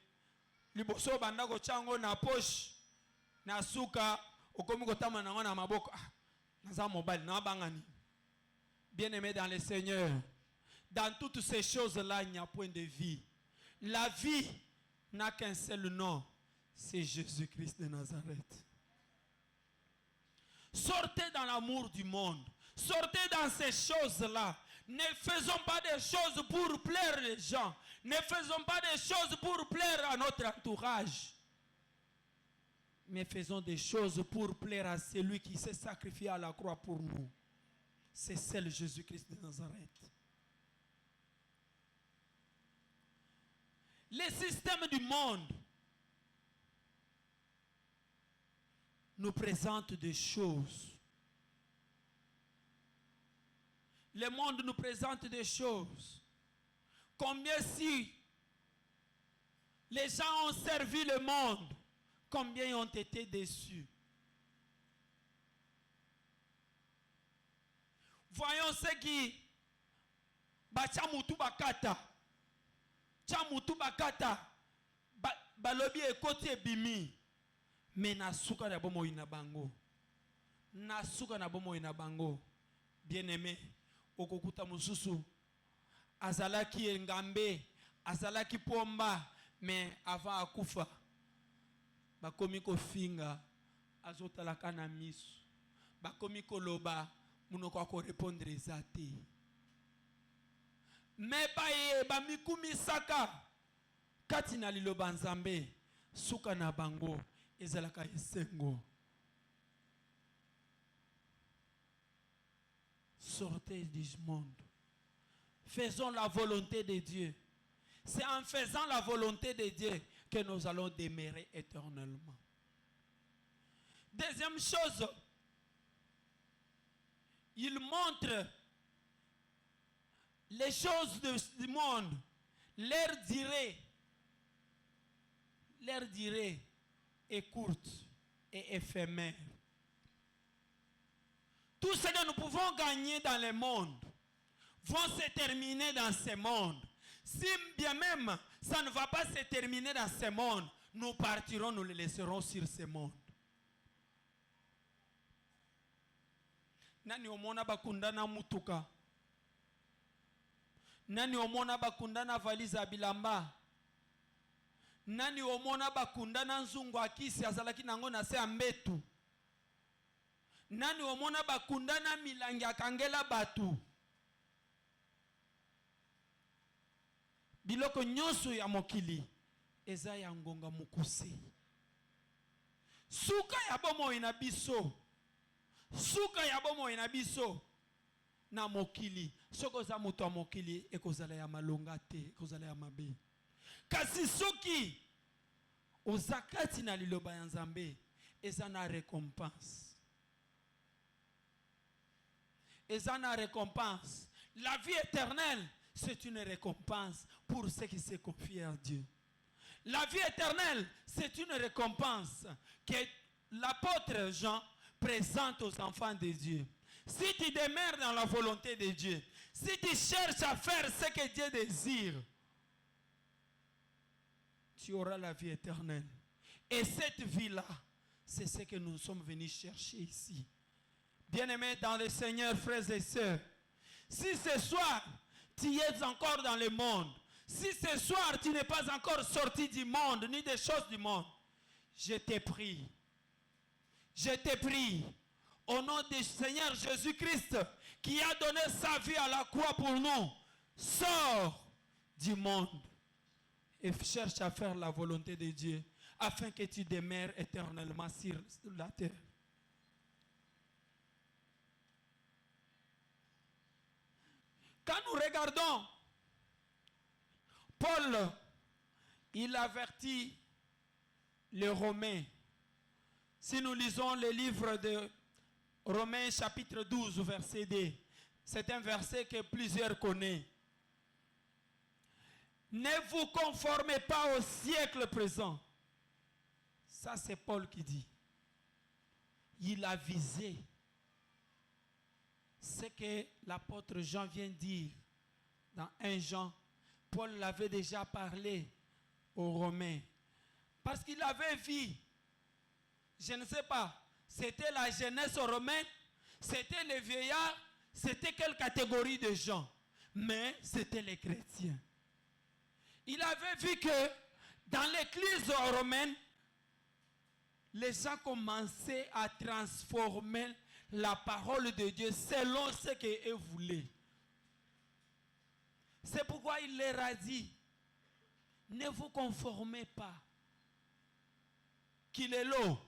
Speaker 3: Liboso banda ko chango na poche. Na suka. Okomi kotama na wana maboko. Naza mobile. Na bangani. Bien-aimé dans le Seigneur. Dans toutes ces choses-là, il n'y a point de vie. La vie n'a qu'un seul nom. C'est Jésus-Christ de Nazareth. Sortez dans l'amour du monde. Sortez dans ces choses-là. Ne faisons pas des choses pour plaire les gens. Ne faisons pas des choses pour plaire à notre entourage. Mais faisons des choses pour plaire à celui qui s'est sacrifié à la croix pour nous. C'est celle Jésus-Christ de Nazareth. Les systèmes du monde nous présentent des choses. Le monde nous présente des choses. Combien si les gens ont servi le monde, combien ils ont été déçus. Voyons ce qui bachamutu bakata. Chamutu bakata. Balobi ekoti ebimi. Mais nasuka na bomo ina bango. Nasuka na bomo ina bango. Bien-aimé, okokuta mususu azalaki ngambe, azalaki pomba, mais avant akufa bakomi ko finga azotalaka na misu. Bakomi koloba munoko ko répondre ezate. Mais baye bamikumi saka kati na liloba Nzambe suka na bango ezalaka esengo. Sortez du monde. Faisons la volonté de Dieu. C'est en faisant la volonté de Dieu que nous allons demeurer éternellement. Deuxième chose, il montre les choses du monde. Leur durée est courte et éphémère. Tout ce que nous pouvons gagner dans le monde vont se terminer dans ce monde. Si bien même ça ne va pas se terminer dans ce monde, nous partirons, nous le laisserons sur ce monde. Nani omona bakundana mutuka? Nani omona bakundana valiza bilamba? Nani omona bakundana nzungu akisi azalaki nango na se ambetu? Nani omona bakundana milangi akangela batu?
Speaker 1: biloko nyonso ya mokili eza ya ngonga mokuse. Suka ya bomoi na biso, suka ya bomoi na biso na mokili, soko za moto ya mokili ekozala ya malonga te, ekozala ya mabe. Kasi soki ozakati na liloba ya Nzambe, eza na récompense. Eza na récompense. La vie éternelle, c'est une récompense pour ceux qui se confient à Dieu. La vie éternelle, c'est une récompense que l'apôtre Jean présente aux enfants de Dieu. Si tu demeures dans la volonté de Dieu, si tu cherches à faire ce que Dieu désire, tu auras la vie éternelle. Et cette vie-là, c'est ce que nous sommes venus chercher ici. Bien-aimés dans le Seigneur, frères et sœurs, si ce soir, tu es encore dans le monde, si ce soir, tu n'es pas encore sorti du monde, ni des choses du monde, je te prie, au nom du Seigneur Jésus-Christ, qui a donné sa vie à la croix pour nous, sors du monde et cherche à faire la volonté de Dieu, afin que tu demeures éternellement sur la terre. Quand nous regardons, Paul, il avertit les Romains. Si nous lisons le livre de Romains chapitre 12, verset 2, c'est un verset que plusieurs connaissent. Ne vous conformez pas au siècle présent. Ça, c'est Paul qui dit. Il a visé ce que l'apôtre Jean vient de dire dans 1 Jean. Paul l'avait déjà parlé aux Romains. Parce qu'il avait vu, je ne sais pas, c'était la jeunesse romaine, c'était les vieillards, c'était quelle catégorie de gens? Mais c'était les chrétiens. Il avait vu que dans l'église romaine, les gens commençaient à transformer la parole de Dieu selon ce qu'eux voulaient. C'est pourquoi il leur a dit, ne vous conformez pas. Kilelo,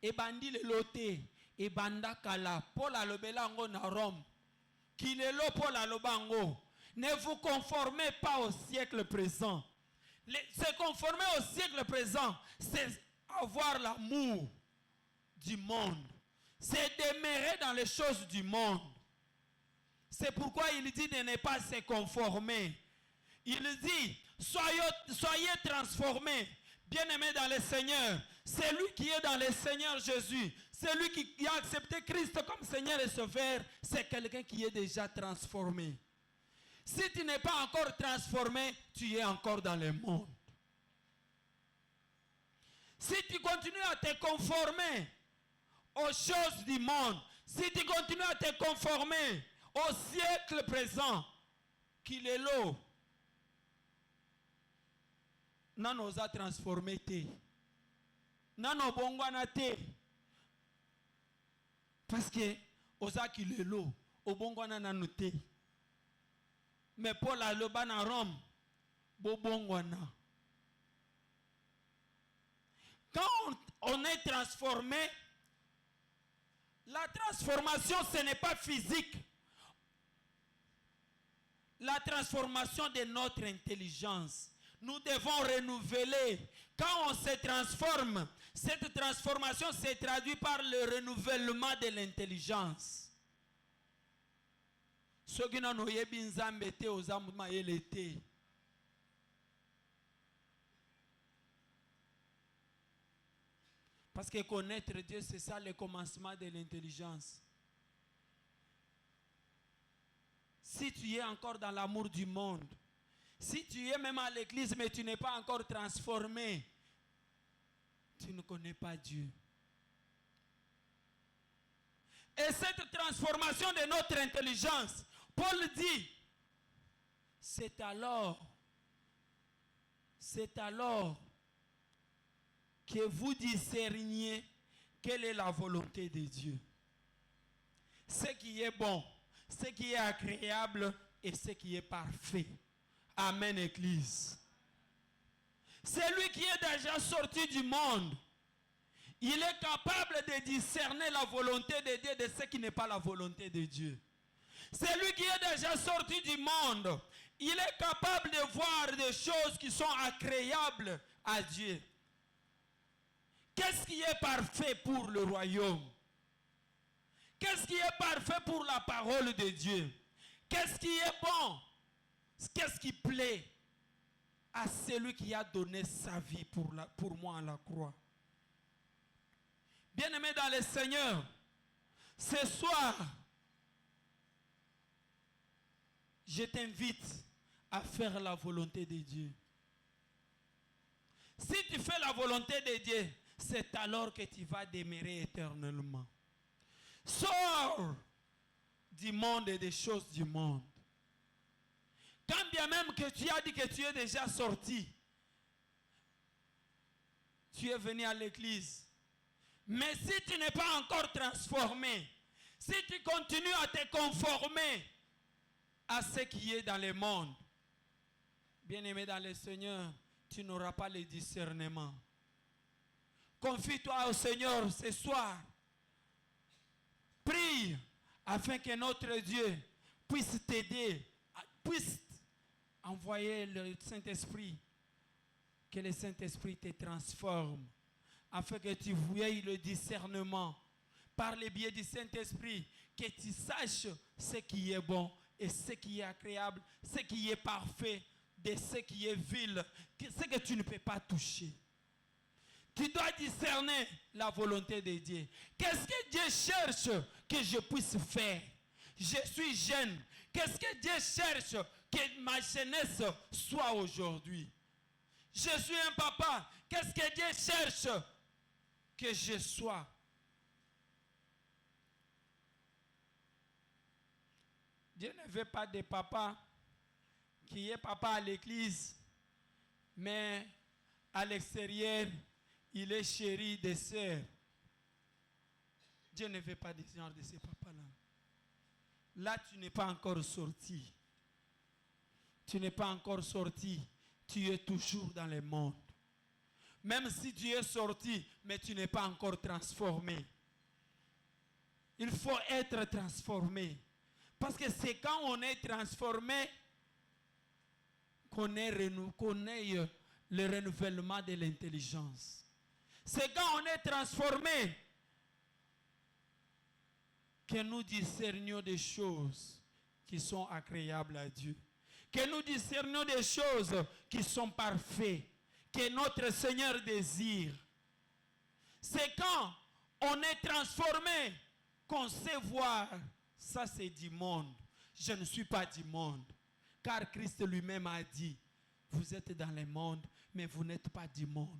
Speaker 1: ebandi lelote, ebanda kala, Paul alobelango na Rome. Kilelo Paul alobango. Ne vous conformez pas au siècle présent. Se conformer au siècle présent, c'est avoir l'amour du monde. C'est demeurer dans les choses du monde. C'est pourquoi il dit de ne pas se conformer. Il dit, soyez transformés, bien-aimés dans le Seigneur. Celui qui est dans le Seigneur Jésus, celui qui a accepté Christ comme Seigneur et Sauveur, c'est quelqu'un qui est déjà transformé. Si tu n'es pas encore transformé, tu es encore dans le monde. Si tu continues à te conformer aux choses du monde, si tu continues à te conformer au siècle présent, qu'il est là, nan oza transformé te, nan obongwana te, parce que oza qu'il est là, obongwana nanu te. Mais Paul a le ban à Rome, bobongwana. Quand on est transformé, la transformation, ce n'est pas physique. La transformation de notre intelligence. Nous devons renouveler. Quand on se transforme, cette transformation se traduit par le renouvellement de l'intelligence. Ceux qui n'ont pas Nzambe te aux amuma elete. Parce que connaître Dieu, c'est ça le commencement de l'intelligence. Si tu es encore dans l'amour du monde, si tu es même à l'église, mais tu n'es pas encore transformé, tu ne connais pas Dieu. Et cette transformation de notre intelligence, Paul dit, c'est alors que vous discerniez quelle est la volonté de Dieu. Ce qui est bon, ce qui est agréable et ce qui est parfait.
Speaker 2: Amen, Église. Celui qui est déjà sorti du monde, il est capable de discerner la volonté de Dieu de ce qui n'est pas la volonté de Dieu. Celui qui est déjà sorti du monde, il est capable de voir des choses qui sont agréables à Dieu. Qu'est-ce qui est parfait pour le royaume? Qu'est-ce qui est parfait pour la parole de Dieu? Qu'est-ce qui est bon? Qu'est-ce qui plaît à celui qui a donné sa vie pour moi à la croix? Bien-aimé dans le Seigneur, ce soir, je t'invite à faire la volonté de Dieu. Si tu fais la volonté de Dieu, c'est alors que tu vas demeurer éternellement. Sors du monde et des choses du monde. Quand bien même que tu as dit que tu es déjà sorti, tu es venu à l'église. Mais si tu n'es pas encore transformé, si tu continues à te conformer à ce qui est dans le monde, bien-aimé dans le Seigneur, tu n'auras pas le discernement. Confie-toi au Seigneur ce soir. Prie afin que notre Dieu puisse t'aider, puisse envoyer le Saint-Esprit, que le Saint-Esprit te transforme, afin que tu voyes le discernement par le biais du Saint-Esprit, que tu saches ce qui est bon et ce qui est agréable, ce qui est parfait, de ce qui est vil, ce que tu ne peux pas toucher. Tu dois discerner la volonté de Dieu. Qu'est-ce que Dieu cherche que je puisse faire? Je suis jeune. Qu'est-ce que Dieu cherche que ma jeunesse soit aujourd'hui? Je suis un papa. Qu'est-ce que Dieu cherche que je sois? Dieu ne veut pas de papa qui est papa à l'église, mais à l'extérieur, il est chéri des sœurs. Dieu ne veut pas de ce genre de ces papas-là. Là, tu n'es pas encore sorti. Tu n'es pas encore sorti. Tu es toujours dans le monde. Même si tu es sorti, mais tu n'es pas encore transformé. Il faut être transformé. Parce que c'est quand on est transformé qu'on ait le renouvellement de l'intelligence. C'est quand on est transformé que nous discernions des choses qui sont agréables à Dieu. Que nous discernions des choses qui sont parfaites, que notre Seigneur désire. C'est quand on est transformé qu'on sait voir, ça c'est du monde. Je ne suis pas du monde. Car Christ lui-même a dit, vous êtes dans le monde, mais vous n'êtes pas du monde.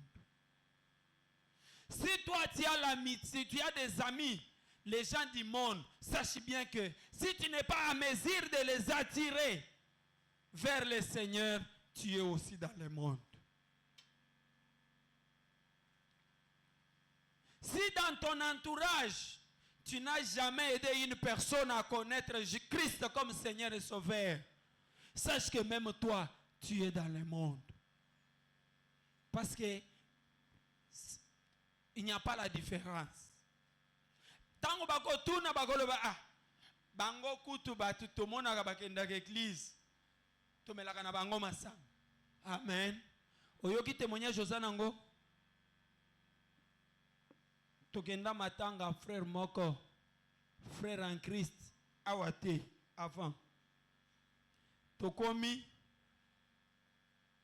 Speaker 2: Si toi tu as l'amitié, tu as des amis, les gens du monde, sache bien que si tu n'es pas à mesure de les attirer vers le Seigneur, tu es aussi dans le monde. Si dans ton entourage, tu n'as jamais aidé une personne à connaître Christ comme Seigneur et Sauveur, sache que même toi, tu es dans le monde. Parce que il n'y a pas la différence. Tango bako tuna bakolo ba bango kutu batu tomona ka bakenda ke église. Tomelaka na bango masanga. Amen. Oyoki témoignage ozanango. Tokenda matanga frère moko, frère en Christ, awate avant. Tokomi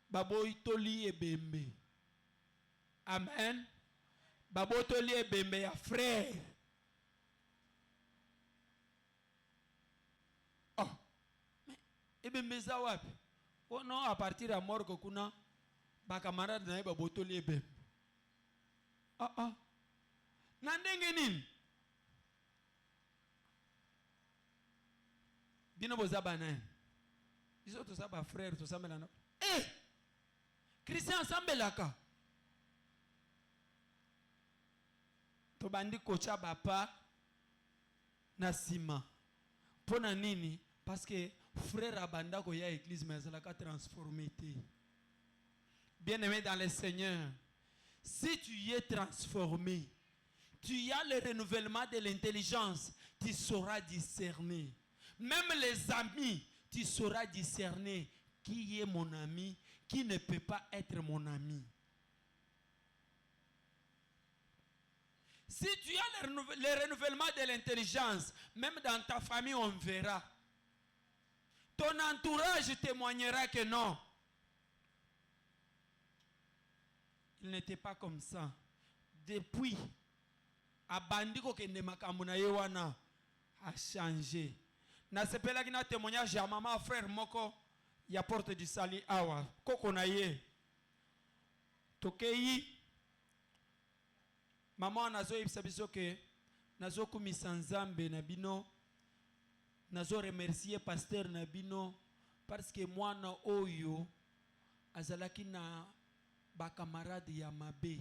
Speaker 2: baboy toli ebembe. Amen. Baboy toli ebembe ya frère. Oh. Ebembe za wapi? Oh non, à partir à mort kuna ba camarade na baboy toli ebembe. Nandenge nini? Bino boza banane. Biso to sa ba frère to sa melana. Christian sambelaka. To bandi kocha bapa na sima. Pona nini? Parce que
Speaker 1: frère abanda ko ya église mais azalaka transformé. Bien-aimé dans le Seigneur, si tu y es transformé, tu as le renouvellement de l'intelligence, tu sauras discerner. Même les amis, tu sauras discerner qui est mon ami, qui ne peut pas être mon ami. Si tu as le renouvellement de l'intelligence, même dans ta famille, on verra. Ton entourage témoignera que non. Il n'était pas comme ça. Depuis, Abandiko Kende Makamuna Yewana a changé. Na sepela ki na témoignage ya maman frère moko ya porte du Sali awa koko na ye tokei maman nazo yebisa biso ke nazo kumisa Nzambe na bino nazo remercier pasteur na bino parce que mwana oyo azalaki na ba camarade ya mabe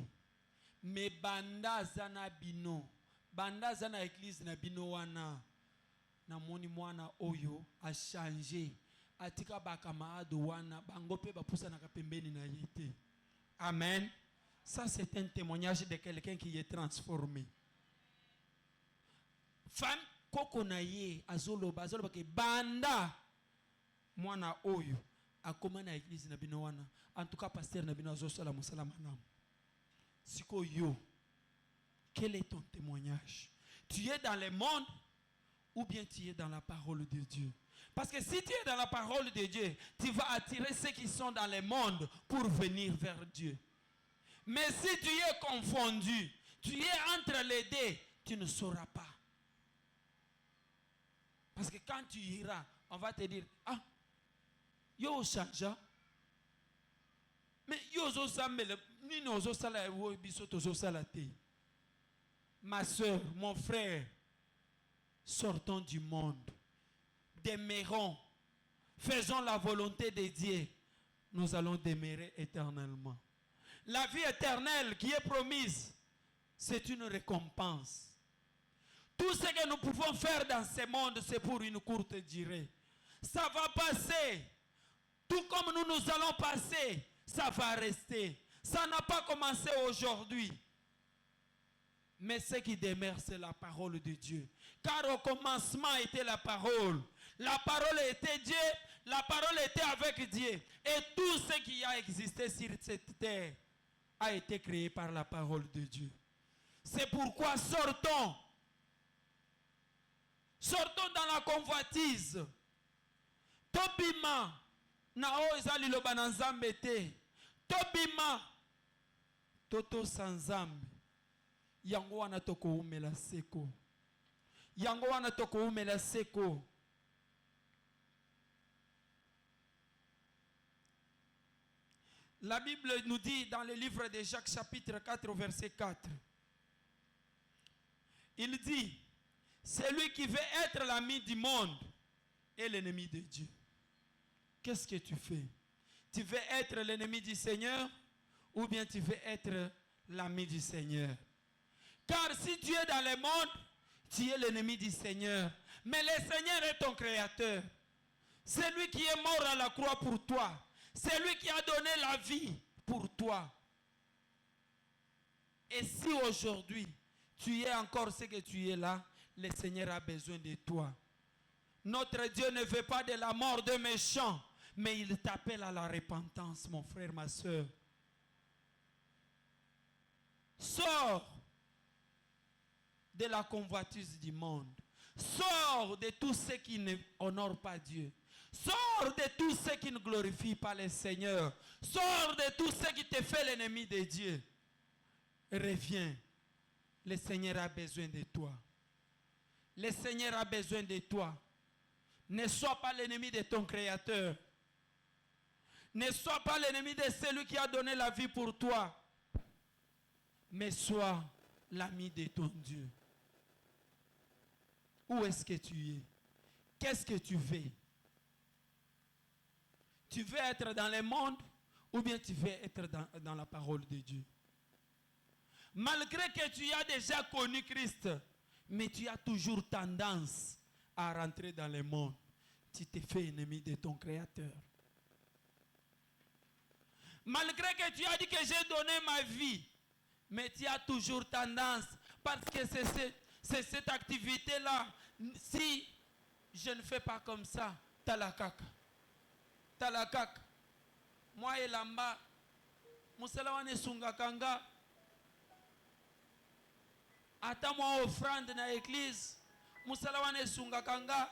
Speaker 1: me banda zana bino banda zana église na bino wana na moni mwana oyo a changé atika ba camarade wana bango pe ba poussa na pembeni na yete. Amen. Ça c'est un témoignage de quelqu'un qui est transformé. Femme koko na ye azoloba ke banda mwana oyo akoma na église na bino wana en tout cas pasteur na bino azosala musala manam. Siko yo, quel est ton témoignage? Tu es dans le monde ou bien tu es dans la parole de Dieu? Parce que si tu es dans la parole de Dieu, tu vas attirer ceux qui sont dans le monde pour venir vers Dieu. Mais si tu es confondu, tu es entre les deux, tu ne sauras pas. Parce que quand tu iras, on va te dire, ah, yo chanja. Mais yo zo sambele, ni no zo sala wo bisoto zo salate. Ma soeur, mon frère, sortons du monde. Demeurons. Faisons la volonté de Dieu. Nous allons demeurer éternellement. La vie éternelle qui est promise, c'est une récompense. Tout ce que nous pouvons faire dans ce monde, c'est pour une courte durée. Ça va passer. Tout comme nous allons passer, ça va rester. Ça n'a pas commencé aujourd'hui. Mais ce qui demeure, c'est la parole de Dieu. Car au commencement était la parole. La parole était Dieu. La parole était avec Dieu. Et tout ce qui a existé sur cette terre a été créé par la parole de Dieu. C'est pourquoi sortons. Sortons dans la convoitise. Tobima. Nao ezali loba na Nzambe te. Tobima. Toto sanzambe. Yango wana toko umela seko. Yango wana toko umela seko. La Bible nous dit dans le livre de Jacques chapitre 4 verset 4. Il dit, celui qui veut être l'ami du monde est l'ennemi de Dieu. Qu'est-ce que tu fais? Tu veux être l'ennemi du Seigneur ou bien tu veux être l'ami du Seigneur? Car si tu es dans le monde, tu es l'ennemi du Seigneur. Mais le Seigneur est ton créateur. C'est lui qui est mort à la croix pour toi. C'est lui qui a donné la vie pour toi. Et si aujourd'hui, tu es encore ce que tu es là, le Seigneur a besoin de toi. Notre Dieu ne veut pas de la mort de méchants, mais il t'appelle à la repentance, mon frère, ma soeur. Sors de la convoitise du monde. Sors de tout ce qui ne honore pas Dieu. Sors de tout ce qui ne glorifie pas le Seigneur. Sors de tout ce qui te fait l'ennemi de Dieu. Reviens. Le Seigneur a besoin de toi. Le Seigneur a besoin de toi. Ne sois pas l'ennemi de ton Créateur. Ne sois pas l'ennemi de celui qui a donné la vie pour toi. Mais sois l'ami de ton Dieu. Où est-ce que tu es? Qu'est-ce que tu veux? Tu veux être dans le monde ou bien tu veux être dans la parole de Dieu? Malgré que tu as déjà connu Christ, mais tu as toujours tendance à rentrer dans le monde. tu te fais ennemi de ton Créateur. Malgré que tu as dit que j'ai donné ma vie, mais tu as toujours tendance, parce que c'est cette activité-là, si je ne fais pas comme ça, t'as la caca. T'as la caca. Moi et Lamba, Moussala wane sungakanga. Ata moi offrande na église, Moussala wane sungakanga.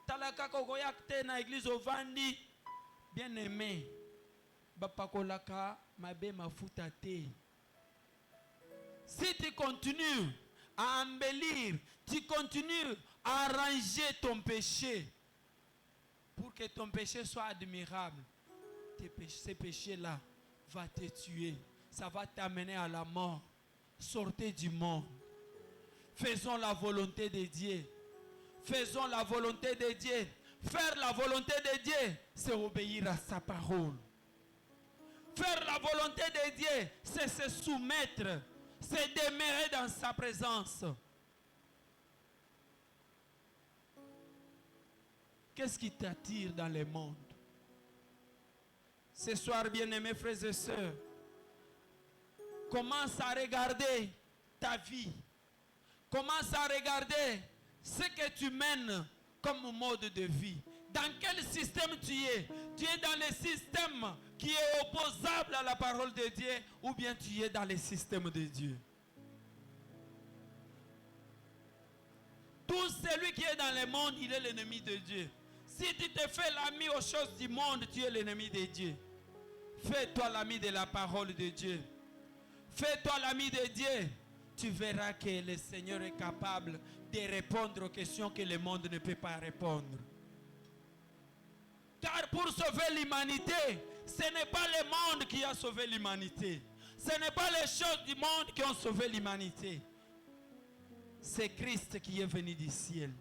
Speaker 1: T'as la caca okoyakte na église ovandi. Bien aimé, bapakolaka mabe mafuta te. Si tu continues à embellir, tu continues à arranger ton péché pour que ton péché soit admirable, ces péchés-là vont te tuer. Ça va t'amener à la mort. Sortez du monde. Faisons la volonté de Dieu. Faisons la volonté de Dieu. Faire la volonté de Dieu, c'est obéir à sa parole. Faire la volonté de Dieu, c'est se soumettre. C'est demeurer dans sa présence. Qu'est-ce qui t'attire dans le monde? Ce soir, bien-aimés frères et sœurs, commence à regarder ta vie. Commence à regarder ce que tu mènes comme mode de vie. Dans quel système tu es? Tu es dans le système qui est opposable à la parole de Dieu, ou bien tu es dans le système de Dieu? Tout celui qui est dans le monde, il est l'ennemi de Dieu. Si tu te fais l'ami aux choses du monde, tu es l'ennemi de Dieu. Fais-toi l'ami de la parole de Dieu. Fais-toi l'ami de Dieu. Tu verras que le Seigneur est capable de répondre aux questions que le monde ne peut pas répondre. Car pour sauver l'humanité, ce n'est pas le monde qui a sauvé l'humanité. Ce n'est pas les choses du monde qui ont sauvé l'humanité. C'est Christ qui est venu du ciel.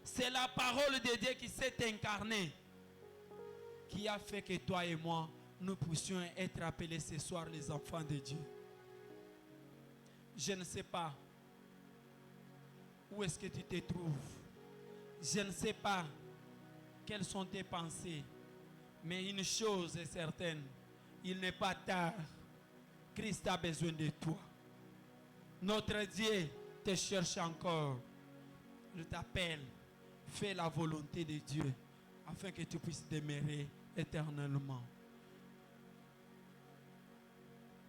Speaker 1: C'est la parole de Dieu qui s'est incarnée, qui a fait que toi et moi, nous puissions être appelés ce soir les enfants de Dieu. Je ne sais pas où est-ce que tu te trouves. Je ne sais pas quelles sont tes pensées. Mais une chose est certaine, il n'est pas tard. Christ a besoin de toi. Notre Dieu te cherche encore. Je t'appelle. Fais la volonté de Dieu afin que tu puisses demeurer éternellement.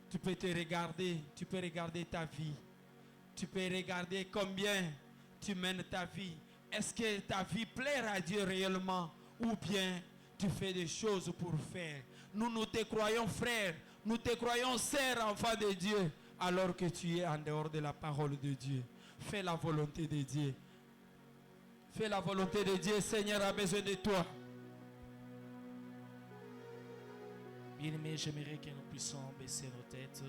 Speaker 1: Tu peux te regarder, tu peux regarder ta vie. Tu peux regarder combien tu mènes ta vie. Est-ce que ta vie plaît à Dieu réellement, ou bien tu fais des choses pour faire? Nous te croyons frère, nous te croyons sœur, enfant de Dieu, alors que tu es en dehors de la parole de Dieu. Fais la volonté de Dieu. Fais la volonté de Dieu. Seigneur a besoin de toi.
Speaker 2: Bien-aimés, j'aimerais que nous puissions baisser nos têtes.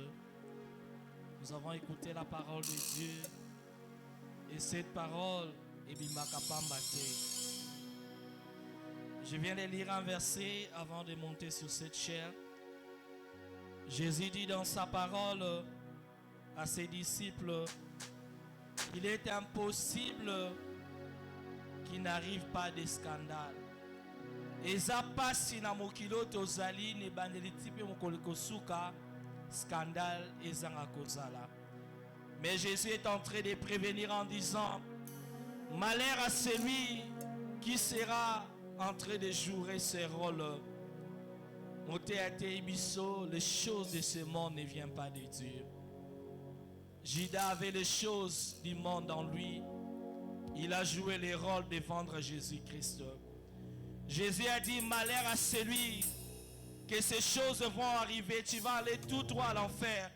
Speaker 2: Nous avons écouté la parole de Dieu. Et cette parole est bimakapambate. Je viens de lire un verset avant de monter sur cette chaire. Jésus dit dans sa parole à ses disciples, il est impossible qu'il n'arrive pas de scandale. Eza pasi na mokilo tozali ne bandeli tipe mokolo kosuka scandale ezanga kozala. Mais Jésus est en train de prévenir en disant, malheur à celui qui sera en train de jouer ses rôles. Les choses de ce monde ne viennent pas de Dieu. Judas avait les choses du monde en lui. Il a joué le rôle de vendre Jésus-Christ. Jésus a dit, malheur à celui que ces choses vont arriver. Tu vas aller tout droit à l'enfer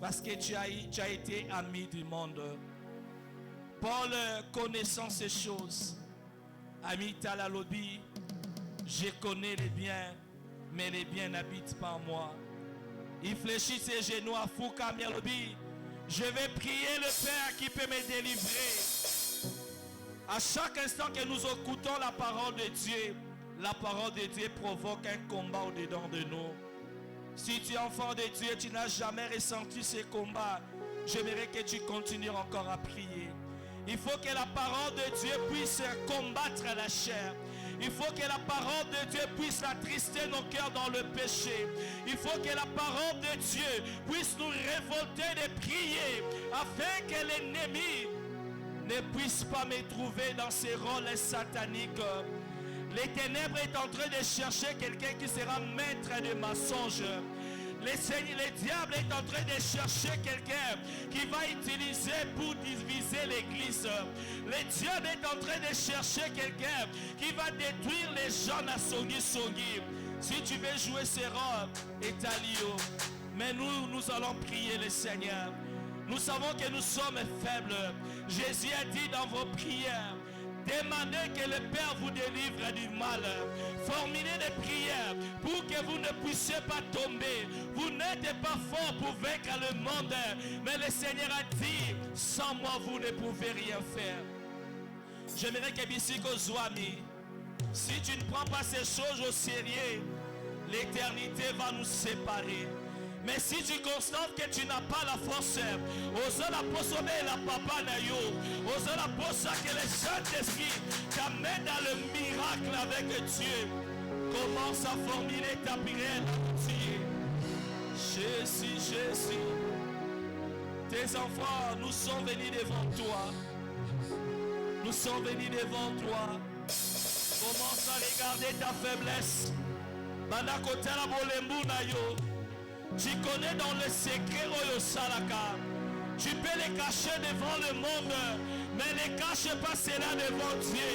Speaker 2: parce que tu as été ami du monde. Paul, connaissant ces choses, ami Talalobi, je connais les biens, mais les biens n'habitent pas en moi. Il fléchit ses genoux à Fouka Mialobi. Je vais prier le Père qui peut me délivrer. À chaque instant que nous écoutons la parole de Dieu provoque un combat au-dedans de nous. Si tu es enfant de Dieu, tu n'as jamais ressenti ce combat, j'aimerais que tu continues encore à prier. Il faut que la parole de Dieu puisse combattre la chair. Il faut que la parole de Dieu puisse attrister nos cœurs dans le péché. Il faut que la parole de Dieu puisse nous révolter de prier afin que l'ennemi ne puisse pas me trouver dans ces rôles sataniques. Les ténèbres est en train de chercher quelqu'un qui sera maître de mensonges. Le diable est en train de chercher quelqu'un qui va utiliser pour diviser l'église. Le diable est en train de chercher quelqu'un qui va détruire les gens à Songi. Si tu veux jouer ces rôles, Etalio. Mais nous allons prier le Seigneur. Nous savons que nous sommes faibles. Jésus a dit dans vos prières, demandez que le Père vous délivre du mal. Formulez des prières pour que vous ne puissiez pas tomber. Vous n'êtes pas fort pour vaincre le monde. Mais le Seigneur a dit, sans moi vous ne pouvez rien faire. J'aimerais que Bissiko Zouami, si tu ne prends pas ces choses au sérieux, l'éternité va nous séparer. Mais si tu constates que tu n'as pas la force, osa la posommer la papa na yo, osa la posa que le Saint-Esprit t'amène dans le miracle avec Dieu. Commence à formuler ta prière. Jésus, Jésus. Tes enfants, nous sommes venus devant toi. Nous sommes venus devant toi. Commence à regarder ta faiblesse. Banakotela bolembu na yo. Tu connais dans le secret Oyo Salaka. Tu peux les cacher devant le monde, mais ne cache pas cela devant Dieu.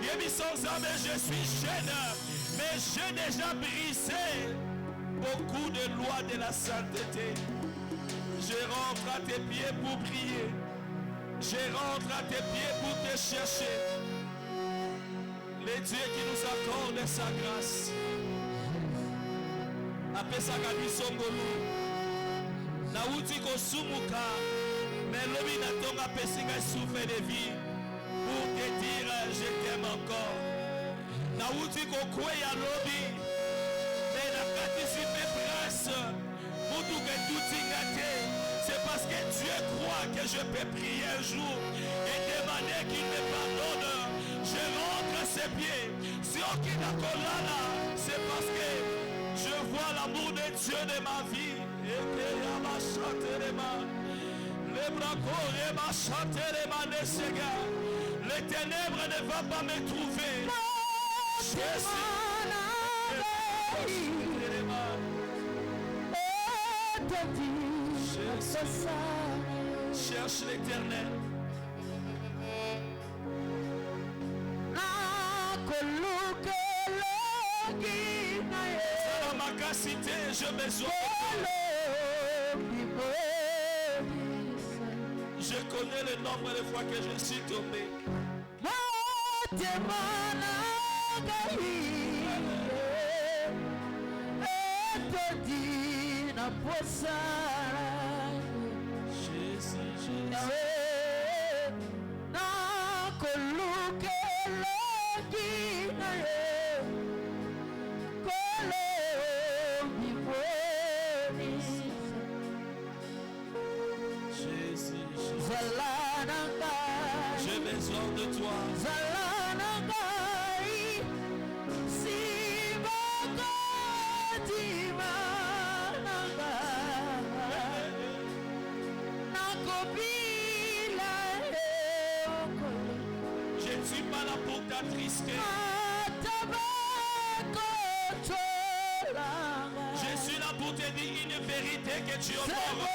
Speaker 2: Je suis jeune, mais j'ai déjà brisé beaucoup de lois de la sainteté. Je rentre à tes pieds pour prier. Je rentre à tes pieds pour te chercher. Le Dieu qui nous accorde sa grâce. Apesaka biso ngolu nauti kosumuka mais lobi natonga pesinga souffle de vie pour te dire je t'aime encore. Nauti kokweya lobi mais nakatisipe grâce mutu ke tutinga te. C'est parce que Dieu croit que je peux prier un jour et demander qu'il me pardonne. Je rentre ses pieds. Si aucun kolala, c'est parce que je vois l'amour de Dieu de ma vie. Les ténèbres ne vont pas me trouver. Cherche l'Éternel. J'ai besoin de... Je connais le nombre de fois que je suis tombé. Jésus, Jésus. J'ai besoin de toi. Je ne suis pas là pour t'attrister. Je suis là pour te dire une vérité que tu honores.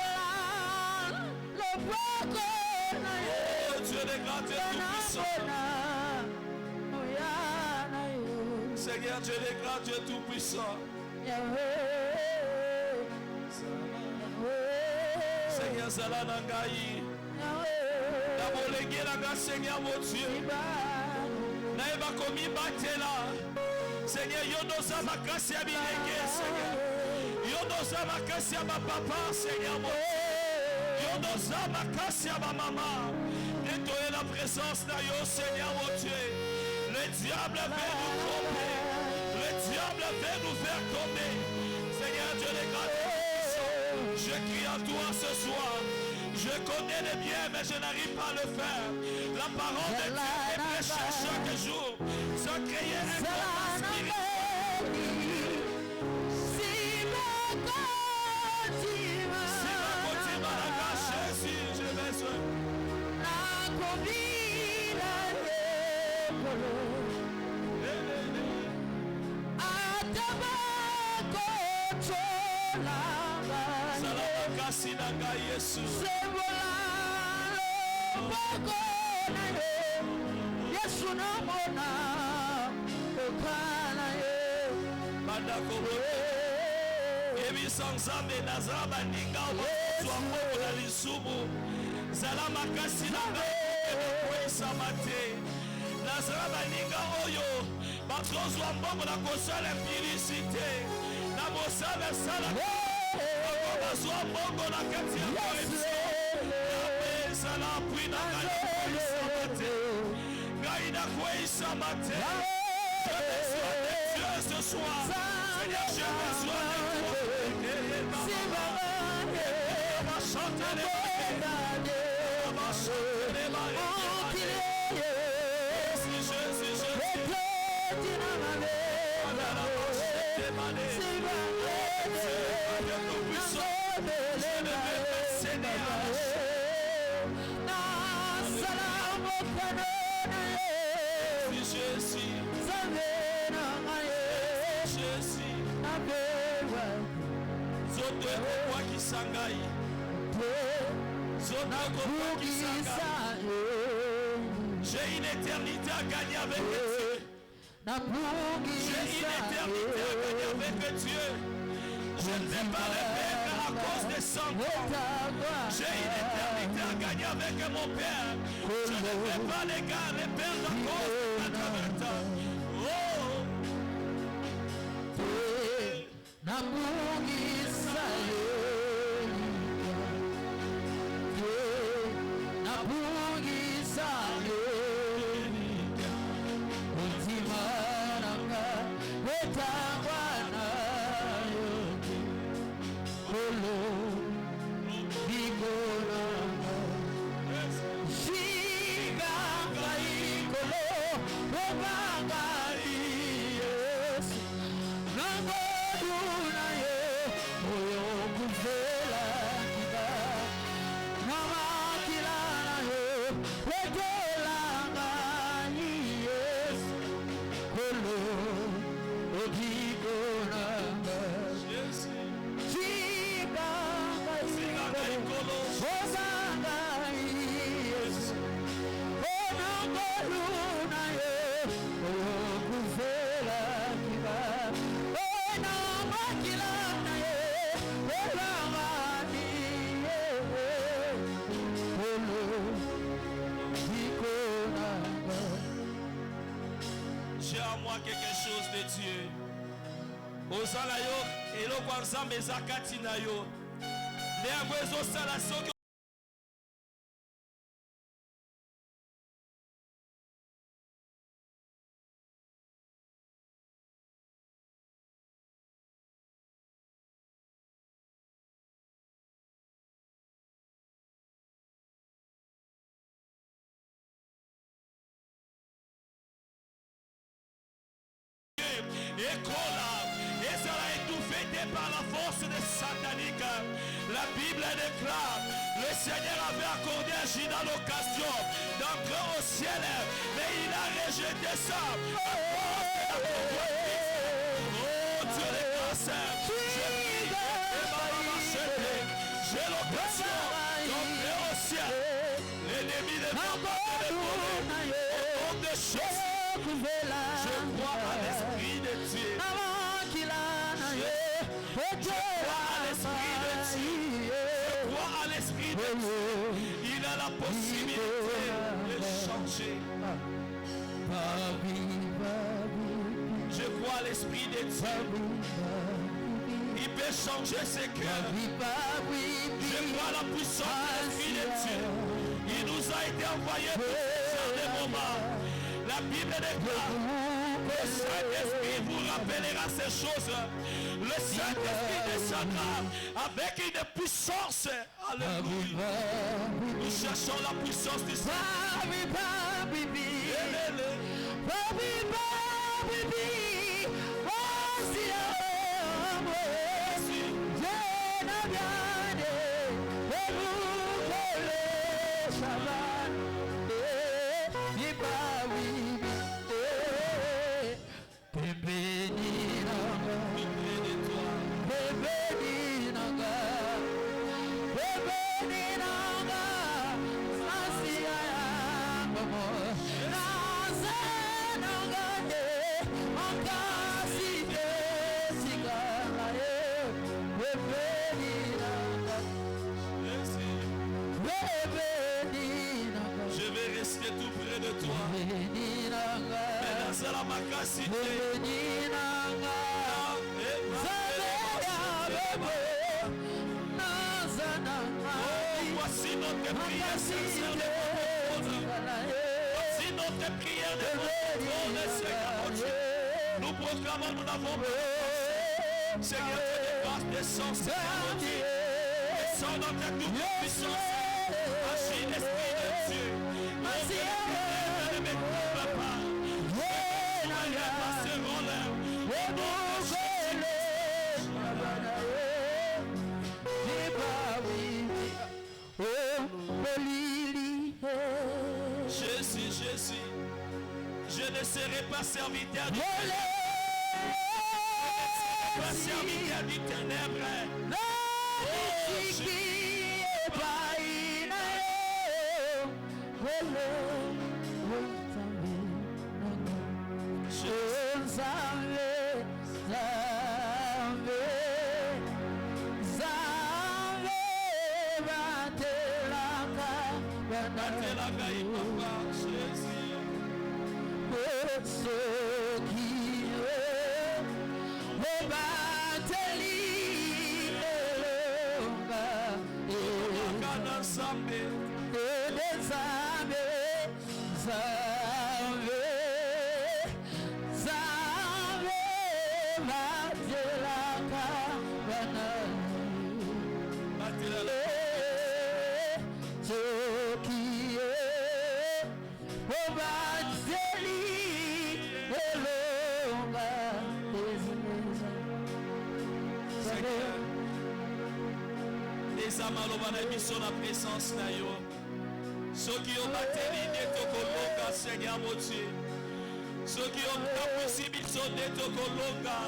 Speaker 2: Dieu est grand, Dieu tout-puissant. Seigneur, Dieu est grand, Dieu tout-puissant. Seigneur, Zala Nangaï. Seigneur, mon Dieu. Naïba komi batela. Seigneur, yodosa makasi abilenge, Seigneur. Yodosa makasi ma papa, Seigneur, mon Dieu. Yodosa makasi ma maman. Nettoyer la présence de Yo, Seigneur, mon Dieu. Le diable veut nous tromper. Le diable veut nous faire tomber. Seigneur, Dieu les grands, je crie à toi ce soir. Je connais le bien, mais je n'arrive pas à le faire. La parole de Dieu est prêchée chaque jour. Ça crée un combat spirituel. Si ma continue à la cacher, si je vais se... Sinanga Yesu Yesu namona okana ye bandako ebisa nzambe nazala baninga ozwa mbongo na lisumu zala makasi na ngai ekokweyisama te nazala baninga oyo bakozwa mbongo na kosala impudicité na mosala esala bazwa mbongo na kati ya corruption ezala appui na ngai nakweyisama te ngai nakweyisama te. J'ai besoin de Dieu ce soir. Seigneur, j'ai besoin de toi. On va chanter les mains. On va chanter les mains. Si Jésus, je j'ai une éternité à gagner avec Dieu. J'ai une éternité à gagner avec Dieu. Je ne vais pas le perdre à cause des 100 ans. J'ai une éternité à gagner avec mon Père. Je ne vais pas les perdre à cause de 80 ans. J'ai en moi quelque chose de Dieu. Ozala yo eloko nzambe zakati na yo. Ndengo ezosala soki écola, et sera étouffé par la force des sataniques. La Bible déclare, le Seigneur avait accordé à Judas l'occasion d'entrer au ciel, mais il a rejeté ça à cause de la convoitise. Oh Dieu de grâce, je prie et ma machette, j'ai l'occasion d'entrer au ciel. L'ennemi ne va pas me voler au nom des choses. Je crois à l'Esprit de Dieu. Je crois à l'Esprit de Dieu. Je crois à l'Esprit de Dieu. Il a la possibilité de changer. Je crois à l'Esprit de Dieu. Il peut changer ses cœurs. Je crois à la puissance de l'Esprit de Dieu. Il nous a été envoyé pour ce genre de moment. La Bible déclare Le Saint-Esprit vous rappellera ces choses. Le Saint-Esprit descendra avec une puissance. Alléluia. Nous cherchons la puissance du Saint-Esprit. Je vais rester tout près de toi. Voici notre prière sincère de voici notre prière de nous proclamons, nous n'avons pas Seigneur, descends, Seigneur Dieu. Descends dans ta double puissance. Agis l'Esprit de Dieu. Ne me trompe pas. Les passeront l'air. Jésus, Jésus, je ne serai pas serviteur du ténèbre. Pas serviteur du ténèbre. La présence na yo soki o bateli neto kolonga Seigneur mon Dieu soki o kapusi biso neto kolonga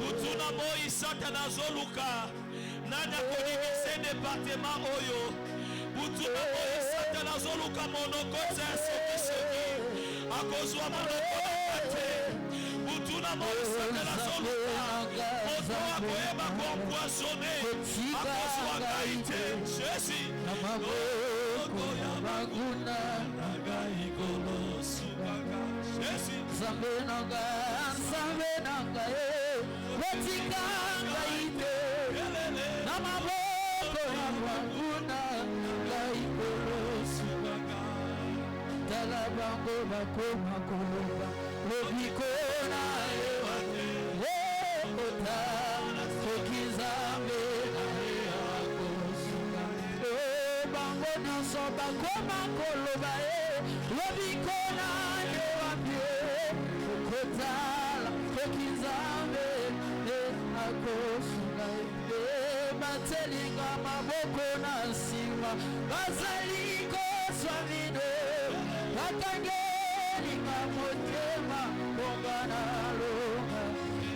Speaker 2: utuna moi satana zoluka nana kolibise département oyo utuna moi satana zoluka monoko soki akozwa monoko te utuna moi satana zoluka moto akoyeba kompoisonné akozwa kaite Jésus Maguna Nagaikolo Subaga Jésus Sambenanga Watikanga ite Namaboko Maguna Nagaikolo Subaga Talabango Bakoma Koloba Lobikona Ewate Ota Tokizame Bakoma koloba lobikona yewapie kotala kokizambe akosunga batelinga maboko na nsima bazaliko swamino bakangelinga motema bongana longa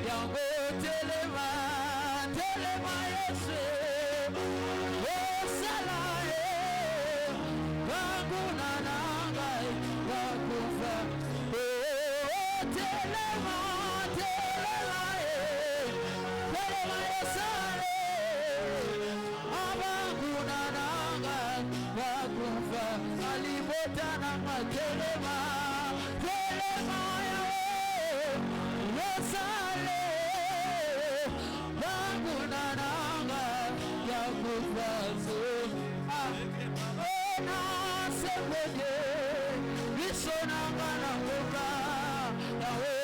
Speaker 2: yango telema Yesu Yahweh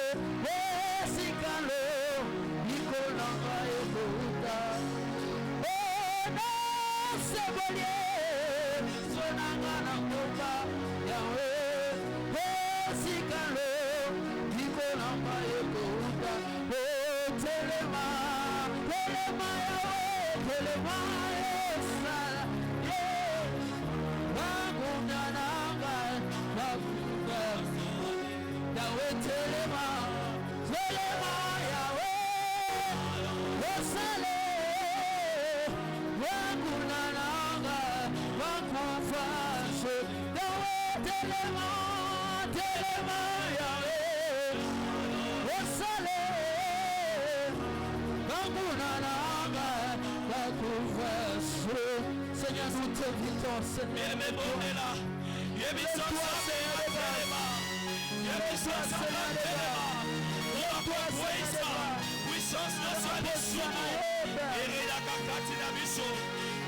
Speaker 1: Seigneur, nous t'invitons, Seigneur.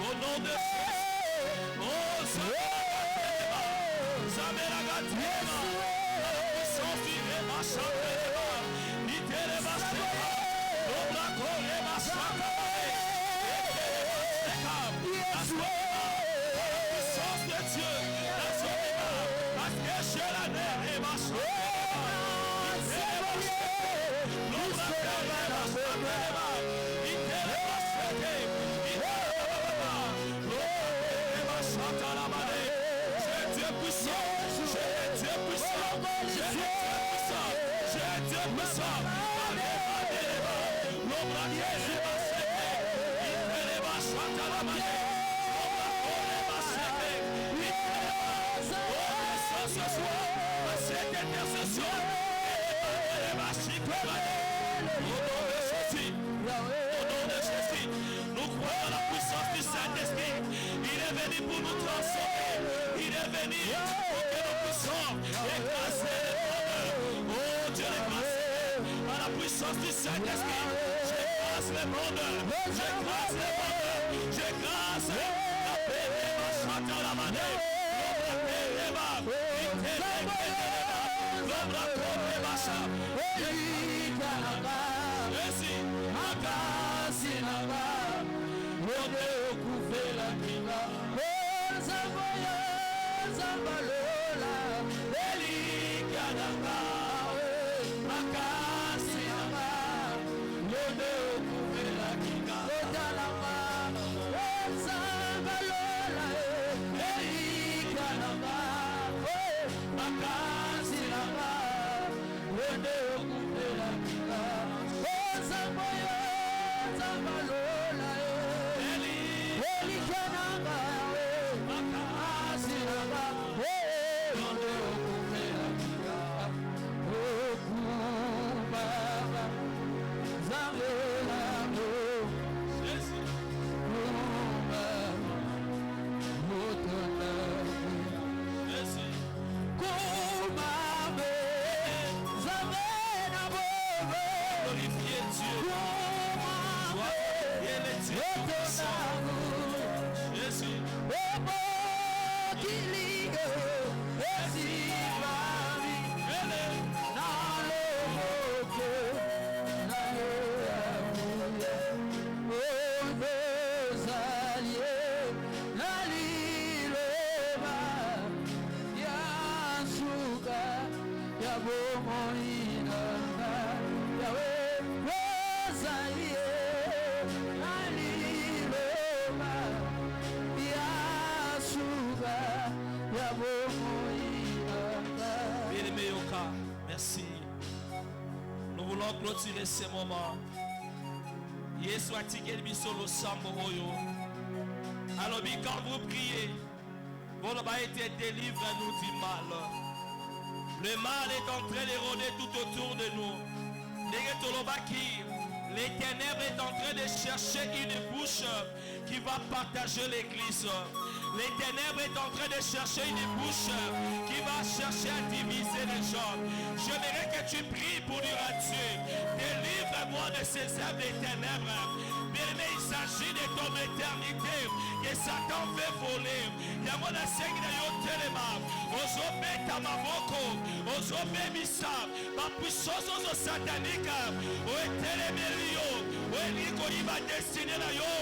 Speaker 2: Au nom de Jésus. Oh, pour nous transformer. Il est venu pour que nous puissions écraser les mondes. Oh Dieu, écraser par la puissance du Saint-Esprit. J'écrase les mondes. J'écrase les mondes. J'écrase la paix et ma chante à la manée. Merci. Nous voulons clôturer ces moments. Yesu atike biso lo sambo oyo. Alors quand vous priez, vous n'avez été délivré nous du mal. Le mal est en train de rôder tout autour de nous. Les ténèbres est en train de chercher une bouche qui va partager l'église. Les ténèbres est en train de chercher une bouche qui va chercher à diviser les gens. J'aimerais que tu pries pour dire à Dieu, délivre-moi de ces œuvres des ténèbres. Bien-aimé, il s'agit de ton éternité que Satan veut voler. Yamona sengina yotelema, ozobeta maboko, ozobemisa, ma puissance satanique, oetelemelio, oeliko iba destiné na yo,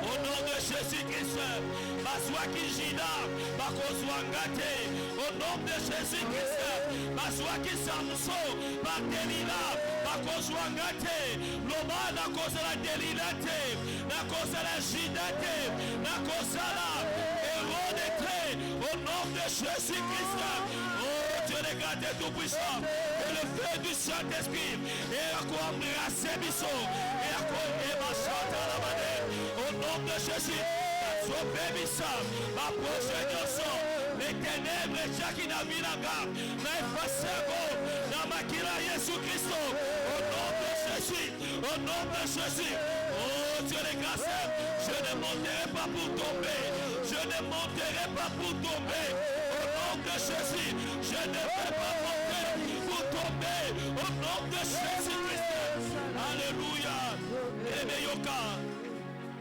Speaker 2: au nom de Jésus-Christ. Jésus-Christ. Bazwaki Jida, bakozwangate. Au nom de Jésus-Christ. Bazwaki Samson, Delila, bakozwangate. Loba na kozala Delila te, na kozala Jida te, na kozala Hérode te. Au nom de Jésus-Christ. Oh Dieu le garde tout-puissant. Et le feu du Saint-Esprit. Et à quoi embrasser biso. Et à quoi émacher la manée. Au nom de Jésus. Les ténèbres qui n'a vu la garde, n'a effacé dans ma kira Jésus Christ. Au nom de Jésus, au nom de Jésus. Oh Dieu les grâces, je ne monterai pas pour tomber. Je ne monterai pas pour tomber. Au nom de Jésus, je ne vais pas monter pour tomber. Au nom de Jésus Christ. Alléluia.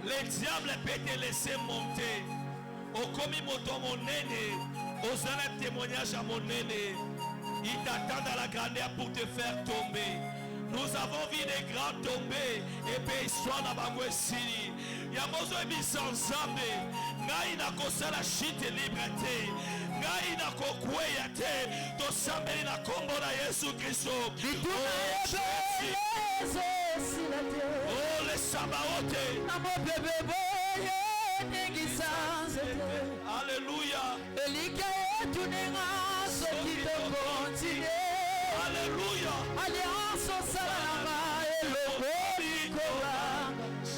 Speaker 2: Le diable peut te laisser monter. Au commis moto monene, aux un témoignage à monene, il t'attend dans la grandeur pour te faire tomber. Nous avons vu des grands tomber et puis histoire na bango esili. Ya mozo ebisa ensemble. Ngai na kosa la chute liberté. Ngai na kokweya te. To sambeli na kombo na Yesu Kristo. Oh les sabaote. Alléluia. Alléluia.
Speaker 1: Alliance au salama et le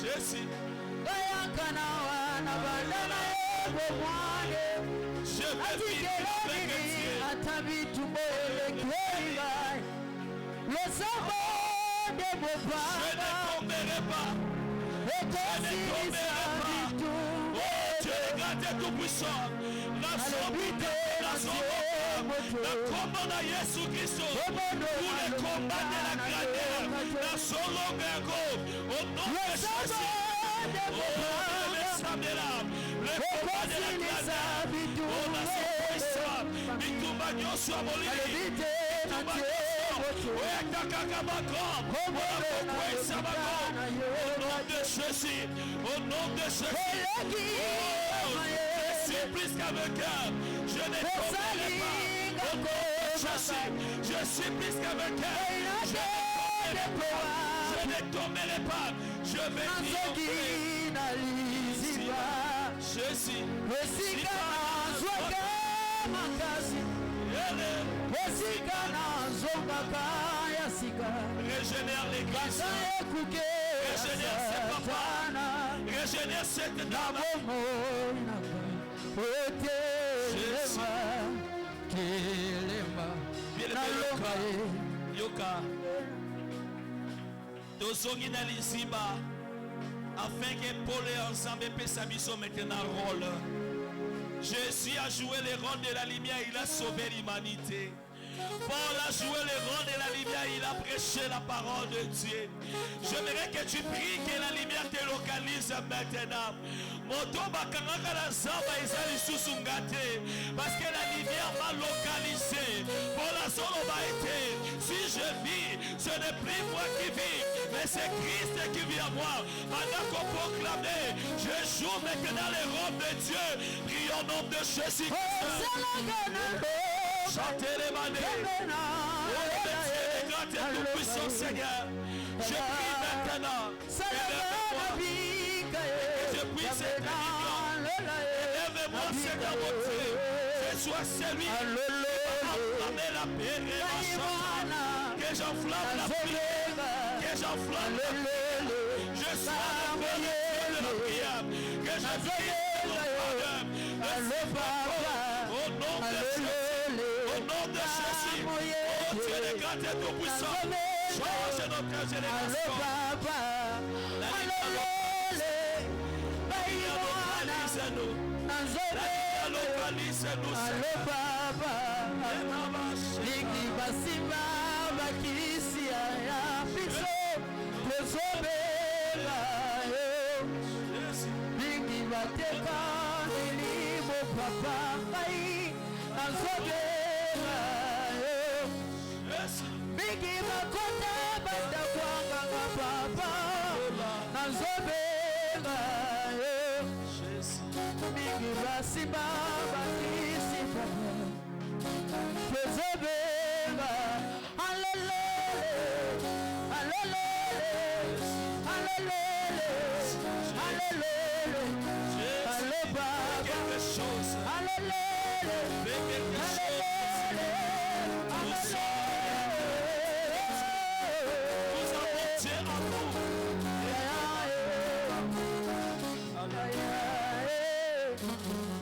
Speaker 2: Jésus. Je vais vivre avec Dieu. Je ne tomberai pas. Je ne tomberai pas. Oh Dieu, regarde tout puissant. La sombité, la sombité. Le combat de Jésus Christ. Pour le combat de la grandeur. La solongo. Au nom de Jésus. Oh, le samedi. Le combat de la grandeur. Oh, la sombité. Bitumba nyoso amolili. Bitumba nyoso. Au nom de Jésus, au nom de Jésus, je suis plus qu'un vainqueur. Je ne tomberai pas. Au nom de Jésus, je suis plus qu'un vainqueur. Je ne tomberai pas. Je vais Jésus. Régénère l'église. Régénère ses papas. Régénère cette dame. Yoka. Tozongi na liziba. Afin que Paul et ensemble puissent s'amuser maintenant rôle. Jésus a joué le rôle de la lumière, il a sauvé l'humanité. Paul a joué le rôle de la lumière, il a prêché la parole de Dieu. J'aimerais que tu pries que la lumière te localise maintenant. Parce que la lumière m'a localisé. Pour la zone va été. Si je vis, ce n'est plus moi qui vis, mais c'est Christ qui vit en moi. Pendant qu'on proclame, je joue maintenant les rôles de Dieu. Prions au nom de Jésus. Chantez les manets. Oh Dieu, les grands et tout puissants Seigneur. Je prie maintenant. Que je puisse être libre. Élève-moi Seigneur mon Dieu. Que je sois celui qui va enflammer la paix et la chance. Que j'enflamme la prière. Que j'enflamme la prière. Je sois le premier de la prière. Que je vive le Pardon. Au nom de Jésus. Au nom de Jésus. Oh Dieu les grands et tout puissants. Change notre génération. Localise-nous. Localise-nous.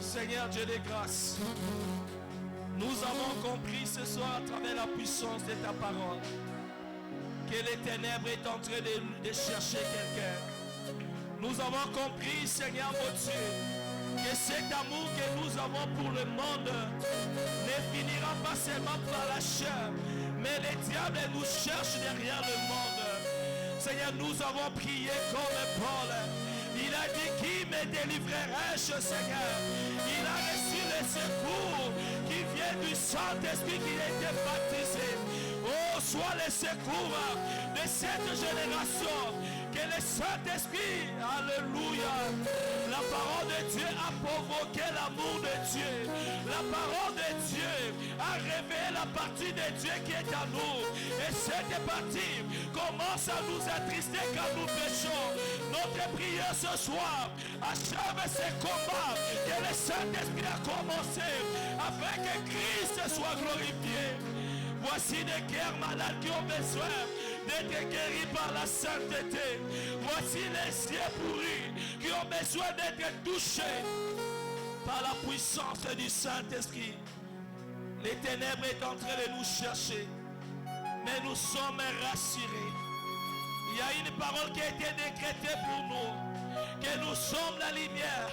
Speaker 2: Seigneur Dieu des grâces, nous avons compris ce soir à travers la puissance de ta parole que les ténèbres est en train de chercher quelqu'un. Nous avons compris, Seigneur mon Dieu, que cet amour que nous avons pour le monde ne finira pas seulement par la chair, mais le diable nous cherche derrière le monde. Seigneur, nous avons prié comme Paul. Il a dit, qui me délivrerai-je, Seigneur? Il a reçu le secours qui vient du Saint-Esprit qui a été baptisé. Oh, soit le secours de cette génération. Que le Saint-Esprit, alléluia, la parole de Dieu a provoqué l'amour de Dieu. La parole de Dieu a révélé la partie de Dieu qui est à nous. Et cette partie commence à nous attrister quand nous péchons. Notre prière ce soir achève ces combats que le Saint-Esprit a commencé afin que Christ soit glorifié. Voici des cœurs malades qui ont besoin d'être guéris par la sainteté. Voici les yeux pourris qui ont besoin d'être touchés par la puissance du Saint-Esprit. Les ténèbres sont en train de nous chercher, mais nous sommes rassurés. Il y a une parole qui a été décrétée pour nous, que nous sommes la lumière.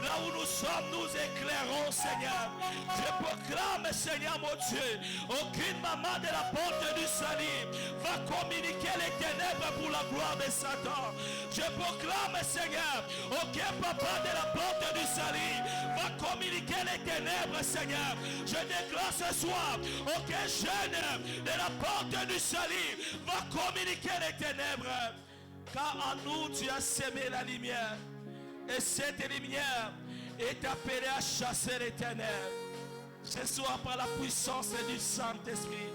Speaker 2: Là où nous sommes, nous éclairons, Seigneur. Je proclame, Seigneur mon Dieu, aucune maman de la porte du salut va communiquer les ténèbres pour la gloire de Satan. Je proclame, Seigneur, aucun papa de la porte du salut va communiquer les ténèbres, Seigneur. Je déclare ce soir, aucun jeune de la porte du salut va communiquer les ténèbres. Car en nous, tu as semé la lumière. Et cette lumière est appelée à chasser les ténèbres. Ce soir, par la puissance du Saint-Esprit.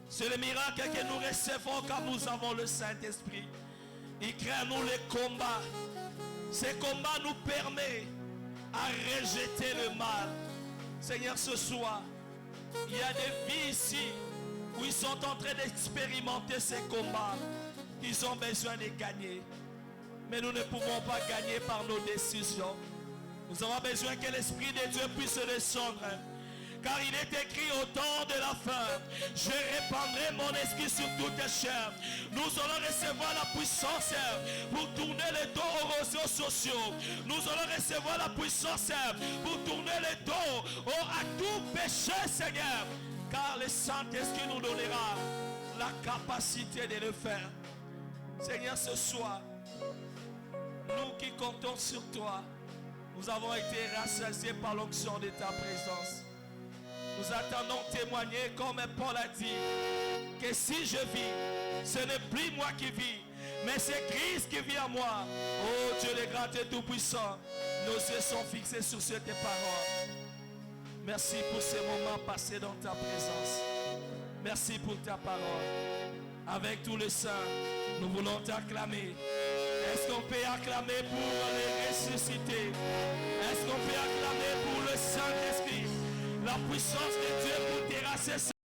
Speaker 2: C'est le miracle que nous recevons quand nous avons le Saint-Esprit. Il crée en nous les combats. Ces combats nous permettent à rejeter le mal. Seigneur, ce soir, il y a des vies ici où ils sont en train d'expérimenter ces combats. Ils ont besoin de gagner. Mais nous ne pouvons pas gagner par nos décisions. Nous avons besoin que l'Esprit de Dieu puisse descendre. Car il est écrit au temps de la fin, je répandrai mon esprit sur toute chair. Nous allons recevoir la puissance pour tourner le dos aux réseaux sociaux. Nous allons recevoir la puissance pour tourner le dos à tout péché, Seigneur. Car le Saint-Esprit nous donnera la capacité de le faire. Seigneur, ce soir, nous qui comptons sur toi, nous avons été rassasiés par l'onction de ta présence. Nous attendons témoigner comme Paul a dit, que si je vis, ce n'est plus moi qui vis, mais c'est Christ qui vit en moi. Oh Dieu le grand et tout-puissant, nos yeux sont fixés sur cette parole. Merci pour ces moments passés dans ta présence. Merci pour ta parole. Avec tous les saints, nous voulons t'acclamer. Est-ce qu'on peut acclamer pour les ressuscités? Est-ce qu'on peut acclamer pour le Saint-Esprit? La puissance de Dieu pour terrasser